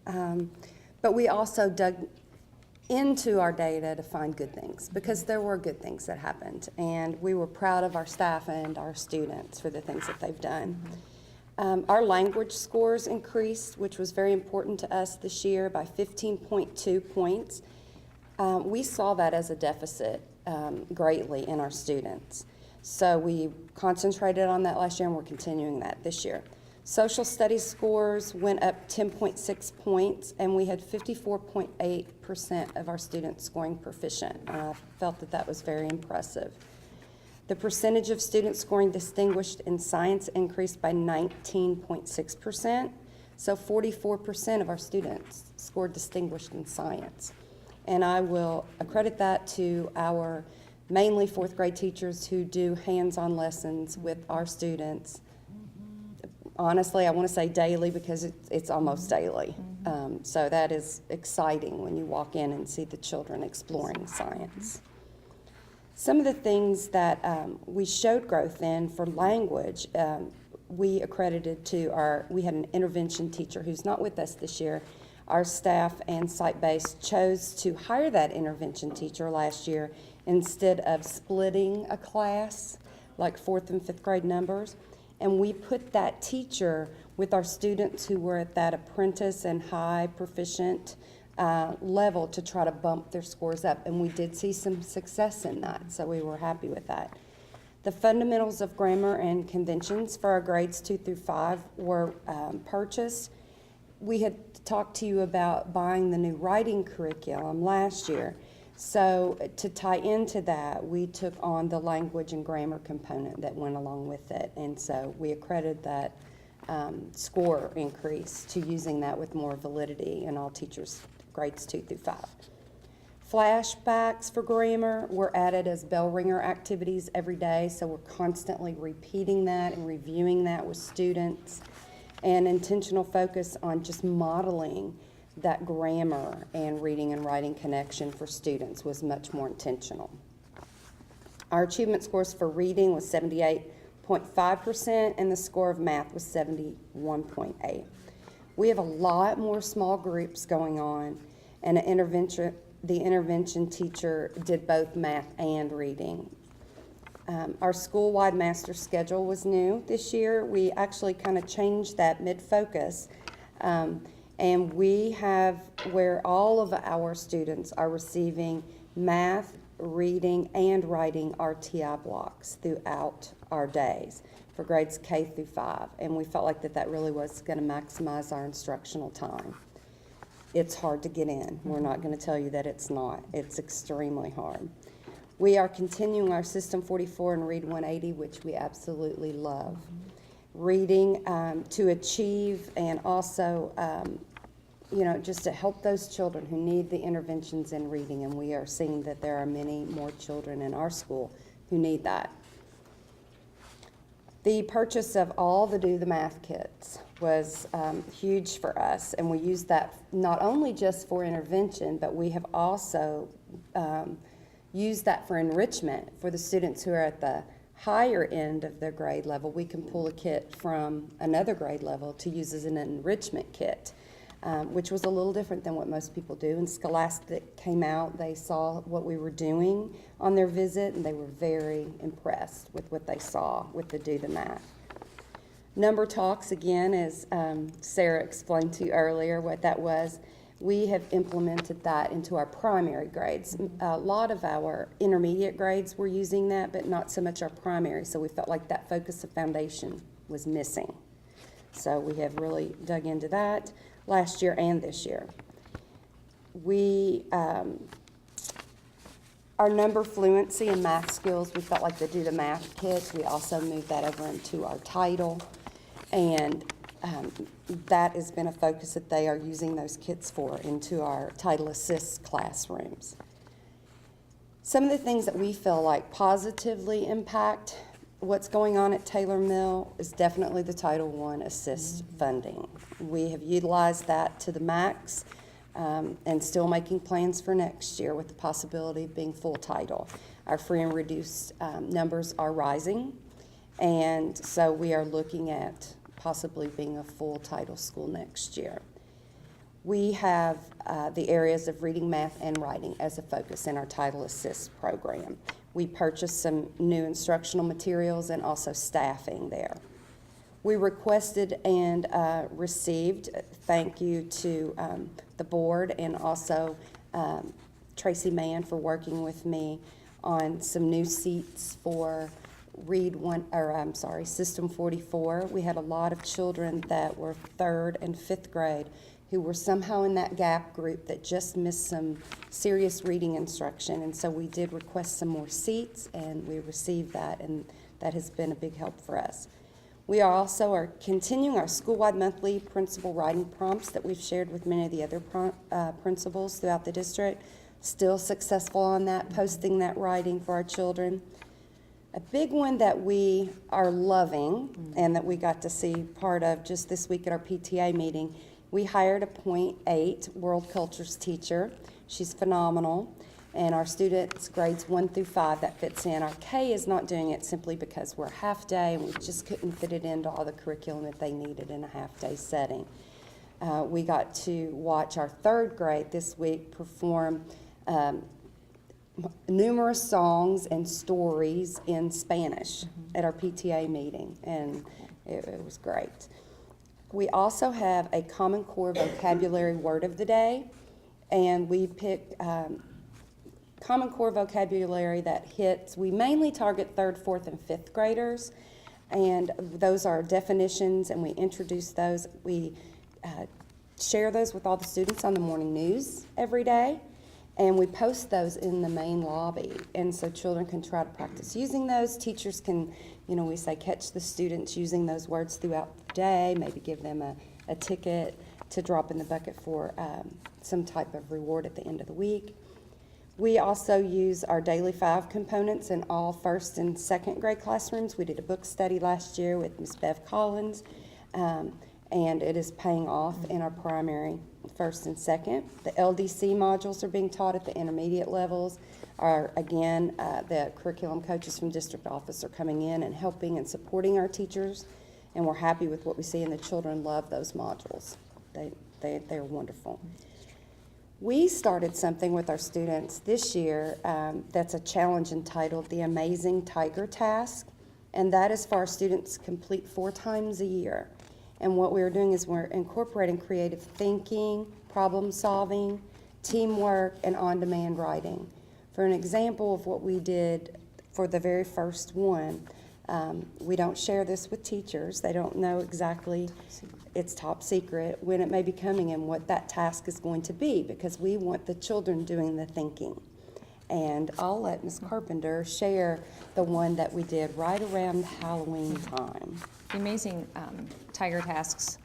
But we also dug into our data to find good things, because there were good things that happened, and we were proud of our staff and our students for the things that they've done. Our language scores increased, which was very important to us this year, by 15.2 points. We saw that as a deficit greatly in our students. So we concentrated on that last year, and we're continuing that this year. Social studies scores went up 10.6 points, and we had 54.8% of our students scoring proficient. I felt that that was very impressive. The percentage of students scoring distinguished in science increased by 19.6%. So 44% of our students scored distinguished in science. And I will accredit that to our mainly fourth grade teachers who do hands-on lessons with our students. Honestly, I want to say daily because it's almost daily. So that is exciting when you walk in and see the children exploring science. Some of the things that we showed growth in for language, we accredited to we had an intervention teacher who's not with us this year. Our staff and site-based chose to hire that intervention teacher last year instead of splitting a class, like 4th and 5th grade numbers. And we put that teacher with our students who were at that apprentice and high proficient level to try to bump their scores up. And we did see some success in that, so we were happy with that. The fundamentals of grammar and conventions for our grades 2 through 5 were purchased. We had talked to you about buying the new writing curriculum last year. So to tie into that, we took on the language and grammar component that went along with it. And so we accredited that score increase to using that with more validity in all teachers' grades 2 through 5. Flashbacks for grammar were added as bell ringer activities every day. So we're constantly repeating that and reviewing that with students. And intentional focus on just modeling that grammar and reading and writing connection for students was much more intentional. Our achievement scores for reading was 78.5%, and the score of math was 71.8. We have a lot more small groups going on, and the intervention teacher did both math and reading. Our school-wide master schedule was new this year. We actually kind of changed that mid-focus. And we have where all of our students are receiving math, reading, and writing RTI blocks throughout our days for grades K through 5. And we felt like that really was going to maximize our instructional time. It's hard to get in. We're not going to tell you that it's not. It's extremely hard. We are continuing our System 44 and Read 180, which we absolutely love. Reading to achieve and also, just to help those children who need the interventions in reading, and we are seeing that there are many more children in our school who need that. The purchase of all the Do the Math kits was huge for us, and we used that not only just for intervention, but we have also used that for enrichment for the students who are at the higher end of their grade level. We can pull a kit from another grade level to use as an enrichment kit, which was a little different than what most people do. And Scholastic came out, they saw what we were doing on their visit, and they were very impressed with what they saw with the Do the Math. Number talks, again, as Sarah explained to you earlier what that was, we have implemented that into our primary grades. A lot of our intermediate grades were using that, but not so much our primary, so we felt like that focus of foundation was missing. So we have really dug into that last year and this year. Our number fluency and math skills, we felt like the Do the Math kits, we also moved that over into our title, and that has been a focus that they are using those kits for into our Title Assist classrooms. Some of the things that we feel like positively impact what's going on at Taylor Mill is definitely the Title I Assist funding. We have utilized that to the max, and still making plans for next year with the possibility of being full title. Our free and reduced numbers are rising, and so we are looking at possibly being a full title school next year. We have the areas of reading, math, and writing as a focus in our Title Assist program. We purchased some new instructional materials and also staffing there. We requested and received, thank you to the board and also Tracy Mann for working with me on some new seats for System 44. We had a lot of children that were 3rd and 5th grade who were somehow in that gap group that just missed some serious reading instruction. And so we did request some more seats, and we received that, and that has been a big help for us. We also are continuing our school-wide monthly principal writing prompts that we've shared with many of the other principals throughout the district. Still successful on that, posting that writing for our children. A big one that we are loving and that we got to see part of just this week at our PTA meeting, we hired a .8 world cultures teacher. She's phenomenal. And our students, grades 1 through 5, that fits in. Our K is not doing it simply because we're half day and we just couldn't fit it into all the curriculum that they needed in a half day setting. We got to watch our 3rd grade this week perform numerous songs and stories in Spanish at our PTA meeting, and it was great. We also have a Common Core vocabulary word of the day, and we picked Common Core vocabulary that hits. We mainly target 3rd, 4th, and 5th graders, and those are definitions, and we introduce those. We share those with all the students on the morning news every day, and we post those in the main lobby, and so children can try to practice using those. Teachers can, we say catch the students using those words throughout the day, maybe give them a ticket to drop in the bucket for some type of reward at the end of the week. We also use our Daily 5 components in all 1st and 2nd grade classrooms. We did a book study last year with Ms. Bev Collins, and it is paying off in our primary 1st and 2nd. The LDC modules are being taught at the intermediate levels. The curriculum coaches from district office are coming in and helping and supporting our teachers, and we're happy with what we see, and the children love those modules. They're wonderful. We started something with our students this year that's a challenge entitled the Amazing Tiger Task, and that is for our students to complete 4 times a year. And what we're doing is we're incorporating creative thinking, problem solving, teamwork, and on-demand writing. For an example of what we did for the very first one, we don't share this with teachers. They don't know exactly, it's top secret, when it may be coming and what that task is going to be, because we want the children doing the thinking. And I'll let Ms. Carpenter share the one that we did right around Halloween time. The Amazing Tiger tasks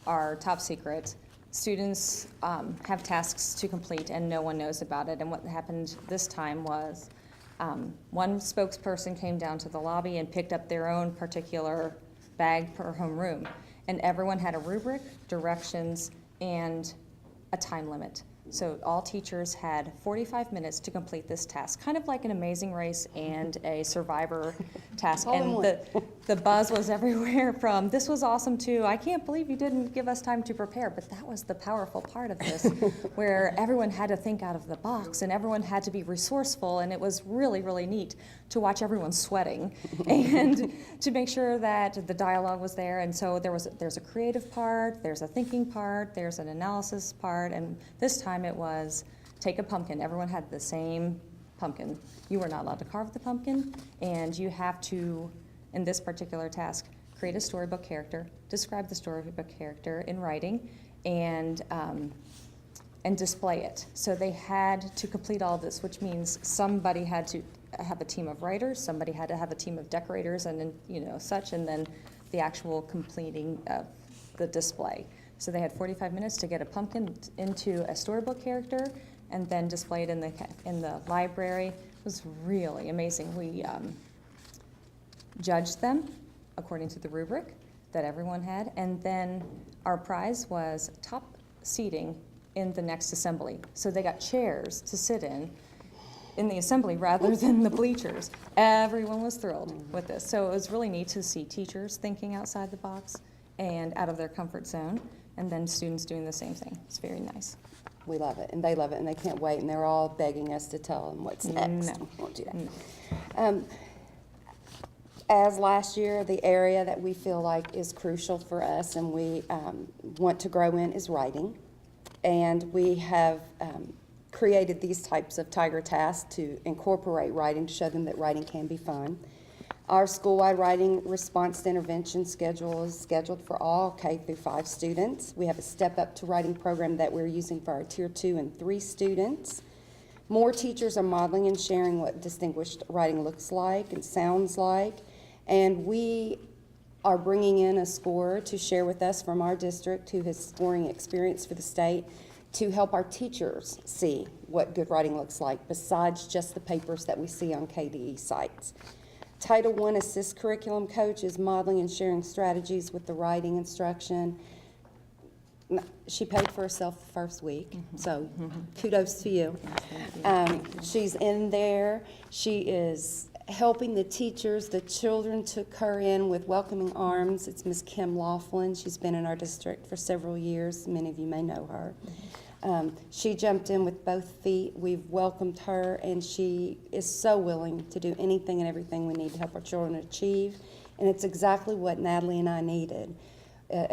are top secret. Students have tasks to complete and no one knows about it. And what happened this time was one spokesperson came down to the lobby and picked up their own particular bag per homeroom. And everyone had a rubric, directions, and a time limit. So all teachers had 45 minutes to complete this task, kind of like an Amazing Race and a Survivor task. All in And one. the buzz was everywhere from, this was awesome too, I can't believe you didn't give us time to prepare. But that was the powerful part of this, where everyone had to think out of the box and everyone had to be resourceful. And it was really, really neat to watch everyone sweating and to make sure that the dialogue was there. And so there's a creative part, there's a thinking part, there's an analysis part, and this time it was take a pumpkin. Everyone had the same pumpkin. You were not allowed to carve the pumpkin, and you have to, in this particular task, create a storybook character, describe the storybook character in writing, and display it. So they had to complete all this, which means somebody had to have a team of writers, somebody had to have a team of decorators, and then, such, and then the actual completing of the display. So they had 45 minutes to get a pumpkin into a storybook character and then display it in the library. It was really amazing. We judged them according to the rubric that everyone had, and then our prize was top seating in the next assembly. So they got chairs to sit in the assembly rather than the bleachers. Everyone was thrilled with this. So it was really neat to see teachers thinking outside the box and out of their comfort zone, and then students doing the same thing. It's very nice. We love it, and they love it, and they can't wait, and they're all begging us to tell them what's next. No. We won't do that. As last year, the area that we feel like is crucial for us and we want to grow in is writing. And we have created these types of Tiger tasks to incorporate writing, to show them that writing can be fun. Our school-wide writing response to intervention schedule is scheduled for all K through 5 students. We have a Step Up to Writing program that we're using for our Tier 2 and 3 students. More teachers are modeling and sharing what distinguished writing looks like and sounds like. And we are bringing in a scorer to share with us from our district who has scoring experience for the state to help our teachers see what good writing looks like besides just the papers that we see on KDE sites. Title I Assist Curriculum Coach is modeling and sharing strategies with the writing instruction. She paid for herself the first week, so kudos to you. She's in there. She is helping the teachers. The children took her in with welcoming arms. It's Miss Kim Laughlin. She's been in our district for several years. Many of you may know her. She jumped in with both feet. We've welcomed her, and she is so willing to do anything and everything we need to help our children achieve. And it's exactly what Natalie and I needed.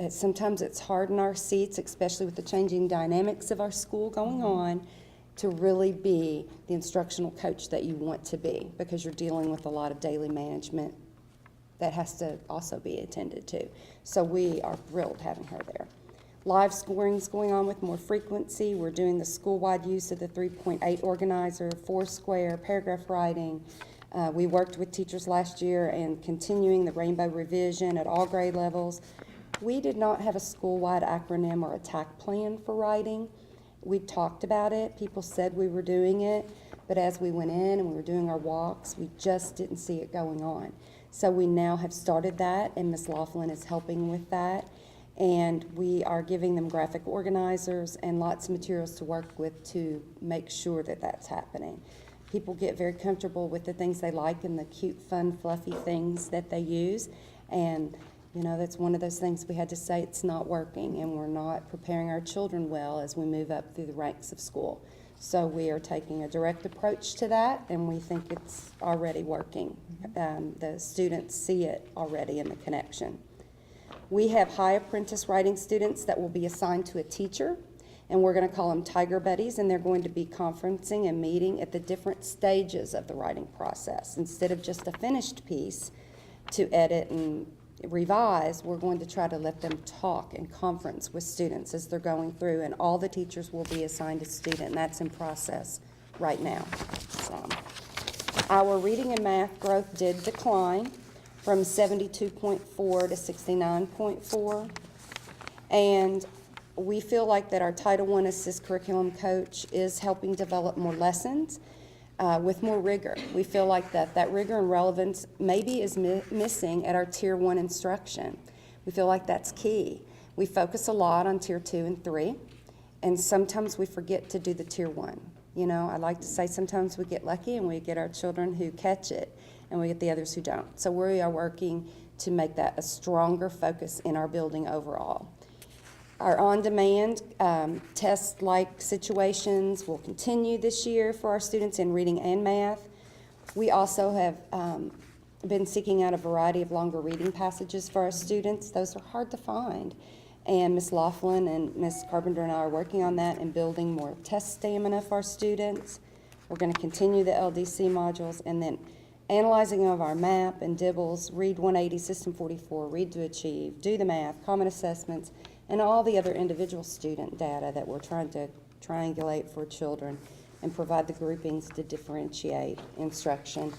Sometimes it's hard in our seats, especially with the changing dynamics of our school going on, to really be the instructional coach that you want to be, because you're dealing with a lot of daily management that has to also be attended to. So we are thrilled having her there. Live scoring is going on with more frequency. We're doing the school-wide use of the 3.8 organizer, Foursquare, paragraph writing. We worked with teachers last year and continuing the rainbow revision at all grade levels. We did not have a school-wide acronym or attack plan for writing. We talked about it. People said we were doing it, but as we went in and we were doing our walks, we just didn't see it going on. So we now have started that, and Ms. Laughlin is helping with that. And we are giving them graphic organizers and lots of materials to work with to make sure that that's happening. People get very comfortable with the things they like and the cute, fun, fluffy things that they use. And, that's one of those things we had to say it's not working, and we're not preparing our children well as we move up through the ranks of school. So we are taking a direct approach to that, and we think it's already working. The students see it already in the connection. We have high apprentice writing students that will be assigned to a teacher, and we're going to call them Tiger Buddies, and they're going to be conferencing and meeting at the different stages of the writing process. Instead of just a finished piece to edit and revise, we're going to try to let them talk and conference with students as they're going through, and all the teachers will be assigned a student, and that's in process right now. So, our reading and math growth did decline from 72.4 to 69.4. And we feel like that our Title I Assist Curriculum Coach is helping develop more lessons with more rigor. We feel like that rigor and relevance maybe is missing at our Tier 1 instruction. We feel like that's key. We focus a lot on tier 2 and 3, and sometimes we forget to do the tier 1. You know, I like to say sometimes we get lucky and we get our children who catch it, and we get the others who don't. So we are working to make that a stronger focus in our building overall. Our on-demand test-like situations will continue this year for our students in reading and math. We also have been seeking out a variety of longer reading passages for our students. Those are hard to find. And Ms. Laughlin and Ms. Carpenter and I are working on that and building more test stamina for our students. We're going to continue the LDC modules, and then analyzing of our MAP and DIBELS, Read 180, System 44, Read to Achieve, Do the Math, Common Assessments, and all the other individual student data that we're trying to triangulate for children and provide the groupings to differentiate instruction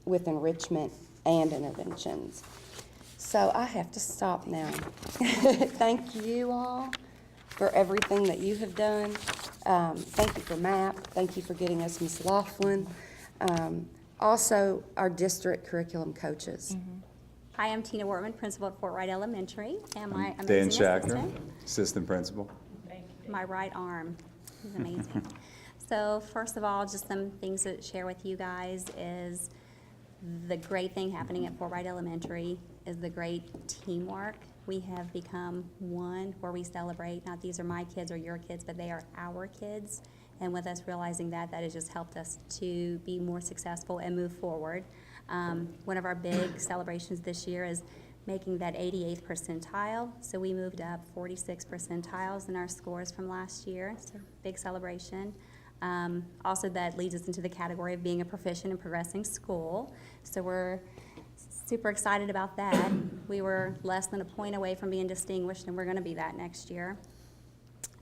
with enrichment and interventions. So I have to stop now. Thank you all for everything that you have done. Thank you for MAP. Thank you for getting us Ms. Laughlin. Also, our district curriculum coaches. Hi, I'm Tina Wortman, principal at Wright Elementary, and my Dan amazing Shacker, assistant, assistant principal. my right arm. He's amazing. So first of all, just some things to share with you guys is the great thing happening at Wright Elementary is the great teamwork. We have become one where we celebrate, not these are my kids or your kids, but they are our kids. And with us realizing that, that has just helped us to be more successful and move forward. One of our big celebrations this year is making that 88th percentile. So we moved up 46 percentiles in our scores from last year. So big celebration. Also, that leads us into the category of being a proficient and progressing school. So we're super excited about that. We were less than a point away from being distinguished, and we're going to be that next year.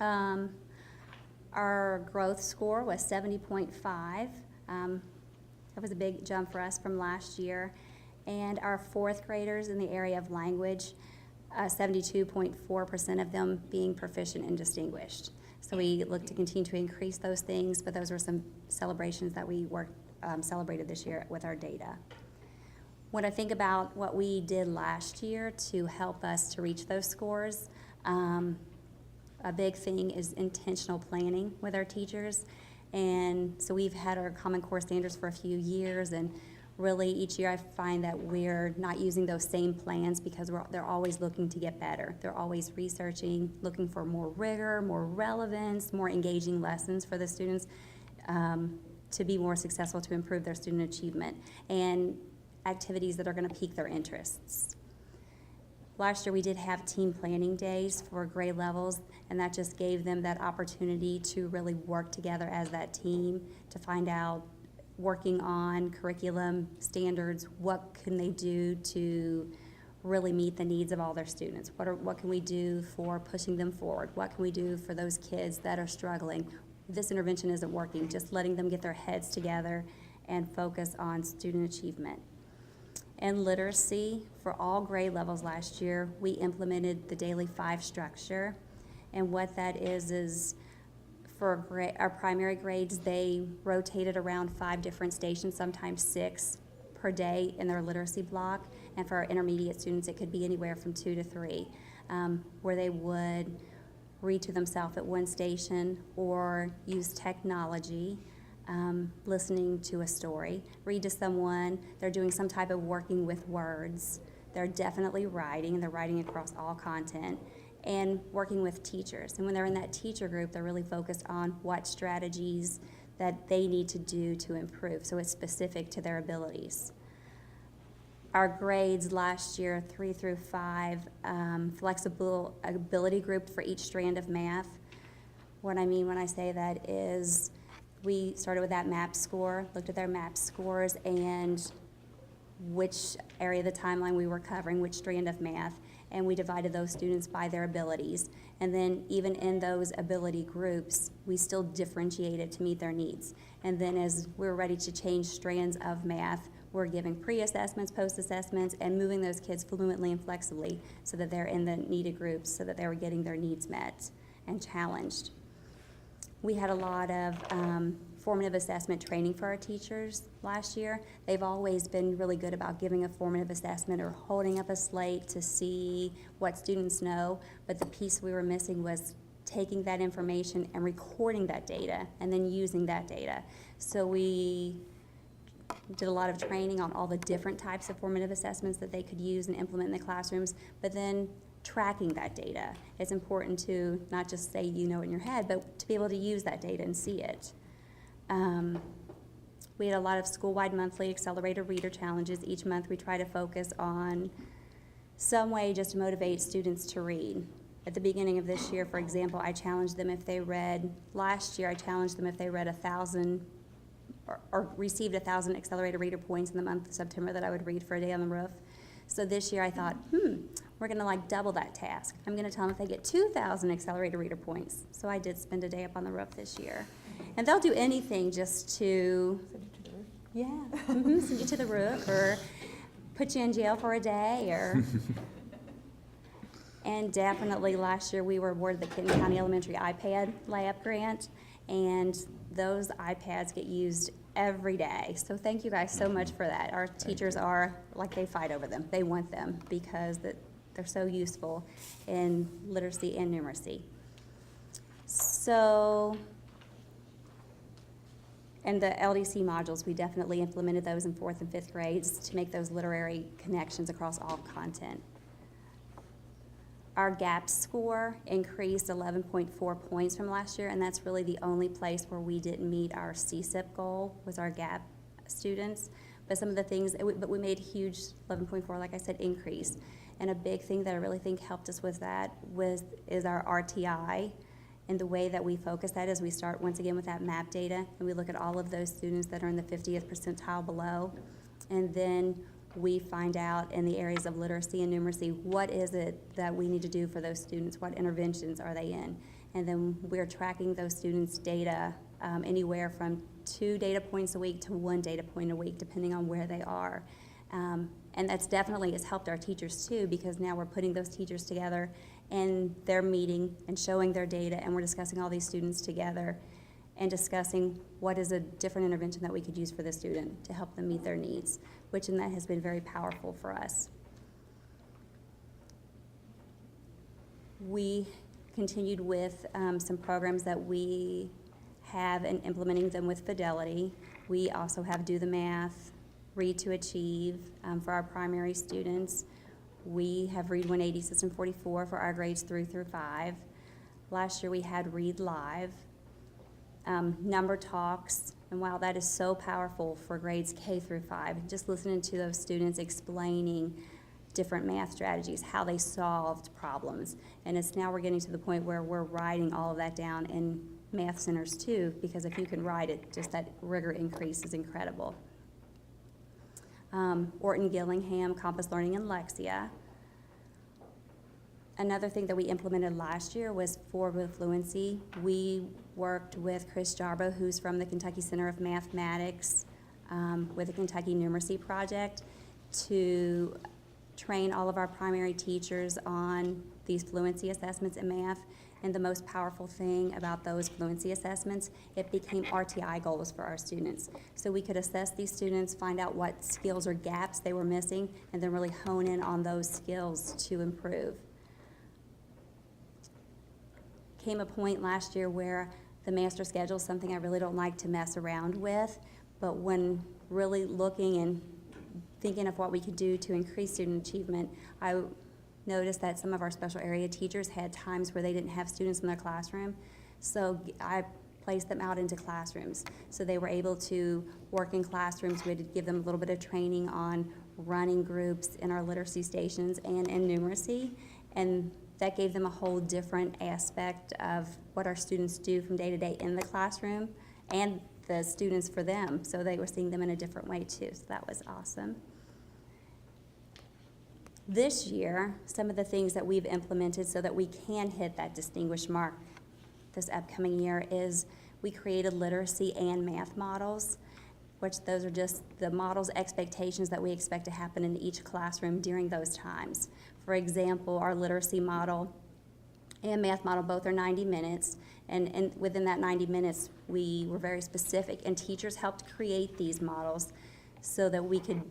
Our growth score was 70.5. That was a big jump for us from last year. And our fourth graders in the area of language, 72.4% of them being proficient and distinguished. So we look to continue to increase those things, but those were some celebrations that we celebrated this year with our data. When I think about what we did last year to help us to reach those scores, a big thing is intentional planning with our teachers. And so we've had our Common Core standards for a few years, and really each year I find that we're not using those same plans because they're always looking to get better. They're always researching, looking for more rigor, more relevance, more engaging lessons for the students to be more successful, to improve their student achievement, and activities that are going to pique their interests. Last year we did have team planning days for grade levels, and that just gave them that opportunity to really work together as that team to find out, working on curriculum standards, what can they do to really meet the needs of all their students? What can we do for pushing them forward? What can we do for those kids that are struggling? This intervention isn't working, just letting them get their heads together and focus on student achievement. And literacy, for all grade levels last year, we implemented the daily 5 structure. And what that is for our primary grades, they rotated around 5 different stations, sometimes 6 per day in their literacy block. And for our intermediate students, it could be anywhere from 2 to 3, where they would read to themselves at one station or use technology. Listening to a story, read to someone, they're doing some type of working with words, they're definitely writing, and they're writing across all content, and working with teachers. And when they're in that teacher group, they're really focused on what strategies that they need to do to improve, so it's specific to their abilities. Our grades last year, 3 through 5, flexible ability grouped for each strand of math. What I mean when I say that is we started with that MAP score, looked at their MAP scores and which area of the timeline we were covering, which strand of math, and we divided those students by their abilities. And then even in those ability groups, we still differentiated to meet their needs. And then as we're ready to change strands of math, we're giving pre-assessments, post-assessments, and moving those kids fluently and flexibly so that they're in the needed groups, so that they were getting their needs met and challenged. We had a lot of formative assessment training for our teachers last year. They've always been really good about giving a formative assessment or holding up a slate to see what students know, but the piece we were missing was taking that information and recording that data and then using that data. So we did a lot of training on all the different types of formative assessments that they could use and implement in the classrooms, but then tracking that data. It's important to not just say you know it in your head, but to be able to use that data and see it. We had a lot of school-wide monthly accelerated reader challenges. Each month we try to focus on some way just to motivate students to read. At the beginning of this year, for example, I challenged them if they read, last year I challenged them if they read 1,000 or received 1,000 accelerated reader points in the month of September that I would read for a day on the roof. So this year I thought, we're gonna like double that task. I'm gonna tell them if they get 2,000 accelerated reader points. So I did spend a day up on the roof this year. And they'll do anything just to, send you to the roof or put you in jail for a day or, and definitely last year we were awarded the Kenton County Elementary iPad layup grant, and those iPads get used every day. So thank you guys so much for that. Our teachers are, like, they fight over them. They want them because they're so useful in literacy and numeracy. So, and the LDC modules, we definitely implemented those in 4th and 5th grades to make those literary connections across all content. Our GAP score increased 11.4 points from last year, and that's really the only place where we didn't meet our CSIP goal was our GAP students. But some of the things, but we made a huge 11.4, like I said, increase. And a big thing that I really think helped us with that is our RTI. And the way that we focus that is we start once again with that map data, and we look at all of those students that are in the 50th percentile below, and then we find out in the areas of literacy and numeracy, what is it that we need to do for those students? What interventions are they in? And then we're tracking those students' data anywhere from 2 data points a week to 1 data point a week, depending on where they are. And that's definitely has helped our teachers too, because now we're putting those teachers together and they're meeting and showing their data, and we're discussing all these students together and discussing what is a different intervention that we could use for the student to help them meet their needs, which and that has been very powerful for us. We continued with some programs that we have and implementing them with Fidelity. We also have Do the Math, Read to Achieve for our primary students. We have Read 180 System 44 for our grades 3 through 5. Last year we had Read Live. Number talks, and wow, that is so powerful for grades K through 5. Just listening to those students explaining different math strategies, how they solved problems. And it's now we're getting to the point where we're writing all of that down in math centers too, because if you can write it, just that rigor increase is incredible. Orton Gillingham, Compass Learning and Lexia. Another thing that we implemented last year was Forward with Fluency. We worked with Chris Jarbo, who's from the Kentucky Center of Mathematics, with the Kentucky Numeracy Project, to train all of our primary teachers on these fluency assessments in math. And the most powerful thing about those fluency assessments, it became RTI goals for our students. So we could assess these students, find out what skills or gaps they were missing, and then really hone in on those skills to improve. Came a point last year where the master schedule is something I really don't like to mess around with, but when really looking and thinking of what we could do to increase student achievement, I noticed that some of our special area teachers had times where they didn't have students in their classroom, so I placed them out into classrooms. So they were able to work in classrooms. We had to give them a little bit of training on running groups in our literacy stations and in numeracy, and that gave them a whole different aspect of what our students do from day to day in the classroom and the students for them. So they were seeing them in a different way too, so that was awesome. This year, some of the things that we've implemented so that we can hit that distinguished mark this upcoming year is we created literacy and math models, which those are just the models, expectations that we expect to happen in each classroom during those times. For example, our literacy model, and math model. Both are 90 minutes. And within that 90 minutes, we were very specific, and teachers helped create these models so that we could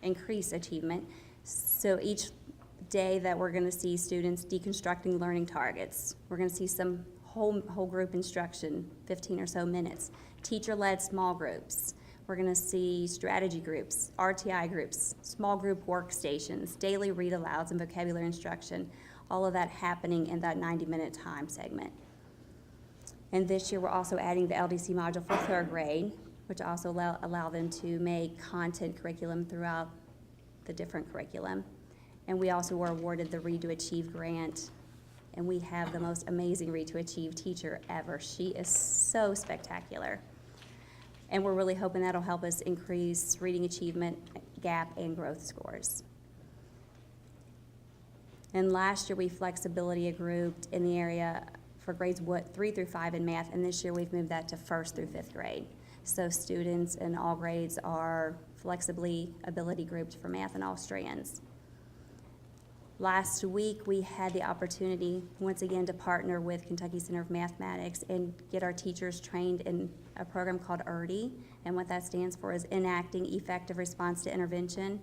increase achievement. So each day that we're going to see students deconstructing learning targets, we're going to see some whole group instruction, 15 or so minutes, teacher-led small groups. We're going to see strategy groups, RTI groups, small group workstations, daily read-alouds, and vocabulary instruction, all of that happening in that 90-minute time segment. And this year, we're also adding the LDC module for 3rd grade, which also allow them to make content curriculum throughout the different curriculum. And we also were awarded the Read to Achieve grant, and we have the most amazing Read to Achieve teacher ever. She is so spectacular. And we're really hoping that'll help us increase reading achievement gap and growth scores. And last year, we flexibility grouped in the area for grades 3 through 5 in math, and this year we've moved that to 1st through 5th grade. So students in all grades are flexibly ability grouped for math in all strands. Last week, we had the opportunity, once again, to partner with Kentucky Center of Mathematics and get our teachers trained in a program called ERDI, and what that stands for is Enacting Effective Response to Intervention.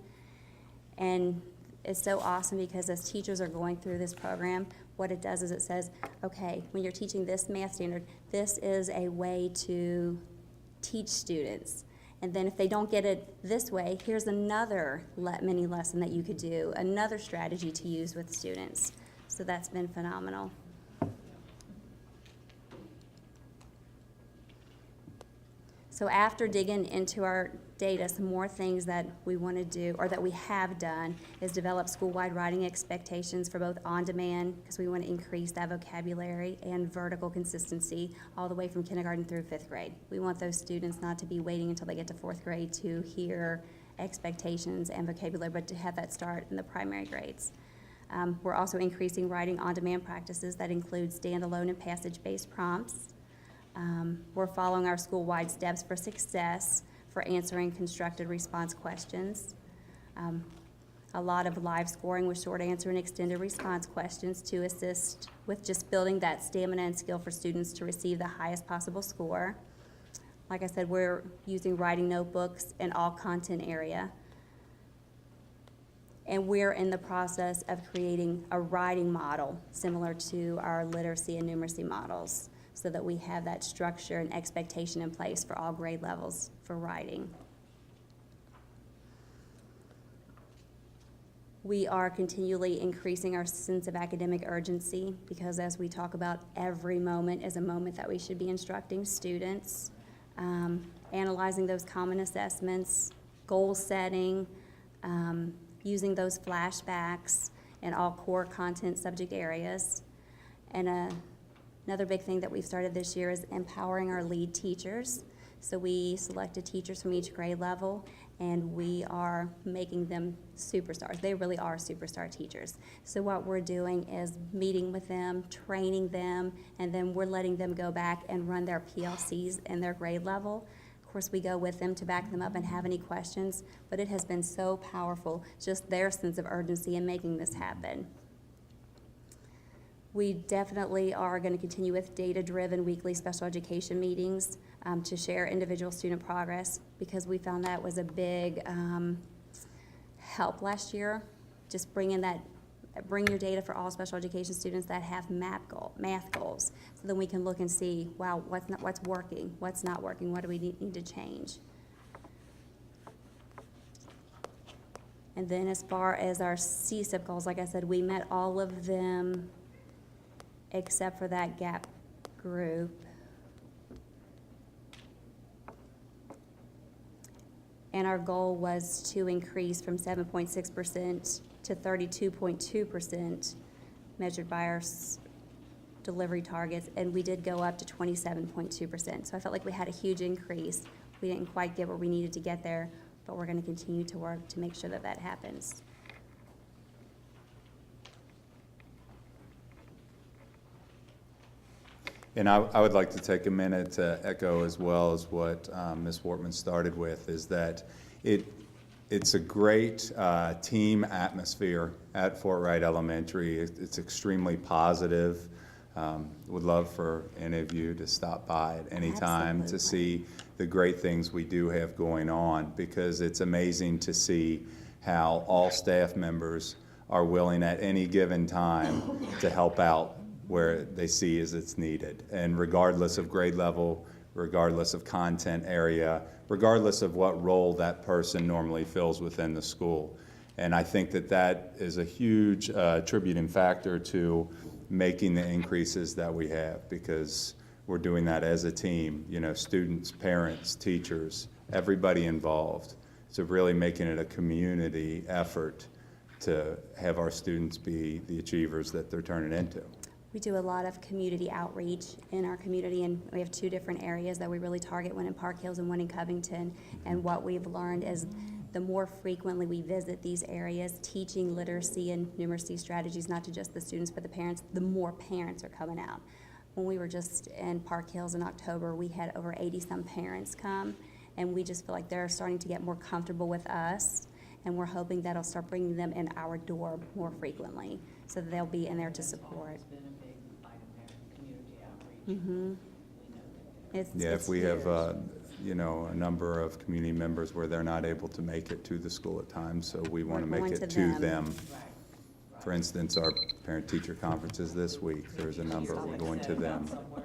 And it's so awesome because as teachers are going through this program, what it does is it says, okay, when you're teaching this math standard, this is a way to teach students. And then if they don't get it this way, here's another mini lesson that you could do, another strategy to use with students. So that's been phenomenal. So after digging into our data, some more things that we want to do, or that we have done, is develop school-wide writing expectations for both on-demand, because we want to increase that vocabulary, and vertical consistency all the way from kindergarten through 5th grade. We want those students not to be waiting until they get to 4th grade to hear expectations and vocabulary, but to have that start in the primary grades. We're also increasing writing on-demand practices that include standalone and passage-based prompts. We're following our school-wide steps for success for answering constructed response questions. A lot of live scoring with short answer and extended response questions to assist with just building that stamina and skill for students to receive the highest possible score. Like I said, we're using writing notebooks in all content area. And we're in the process of creating a writing model similar to our literacy and numeracy models, so that we have that structure and expectation in place for all grade levels for writing. We are continually increasing our sense of academic urgency, because as we talk about, every moment is a moment that we should be instructing students, analyzing those common assessments, goal setting, using those flashbacks in all core content subject areas. And another big thing that we've started this year is empowering our lead teachers. So we selected teachers from each grade level, and we are making them superstars. They really are superstar teachers. So what we're doing is meeting with them, training them, and then we're letting them go back and run their PLCs in their grade level. Of course, we go with them to back them up and have any questions, but it has been so powerful, just their sense of urgency in making this happen. We definitely are going to continue with data-driven weekly special education meetings to share individual student progress, because we found that was a big help last year. Just bring your data for all special education students that have math goals, so then we can look and see, wow, what's working, what's not working, what do we need to change. And then as far as our CSIP goals, like I said, we met all of them except for that gap group. And our goal was to increase from 7.6% to 32.2% measured by our delivery targets, and we did go up to 27.2%. So I felt like we had a huge increase. We didn't quite get where we needed to get there, but we're going to continue to work to make sure that that happens. And I would like to take a minute to echo as well as what Ms. Wortman started with, is that It's a great team atmosphere at Fort Wright Elementary. It's extremely positive. Would love for any of you to stop by at any time to see the great things we do have going on, because it's amazing to see how all staff members are willing at any given time to help out where they see as it's needed. And regardless of grade level, regardless of content area, regardless of what role that person normally fills within the school. And I think that that is a huge attributing factor to making the increases that we have, because we're doing that as a team, you know, students, parents, teachers, everybody involved. So really making it a community effort to have our students be the achievers that they're turning into. We do a lot of community outreach in our community, and we have 2 different areas that we really target, one in Park Hills and one in Covington. And what we've learned is the more frequently we visit these areas, teaching literacy and numeracy strategies, not to just the students but the parents, the more parents are coming out. When we were just in Park Hills in October, we had over 80-some parents come, and we just feel like they're starting to get more comfortable with us, and we're hoping that'll start bringing them in our door more frequently, so that they'll be in there to support. It's been a big Fight American community outreach. Yeah, if we have, you know, a number of community members where they're not able to make it to the school at times, so we want to We're make going it to to them. them. For instance, our parent-teacher conferences this week, there's a number, we're going to them. Somewhere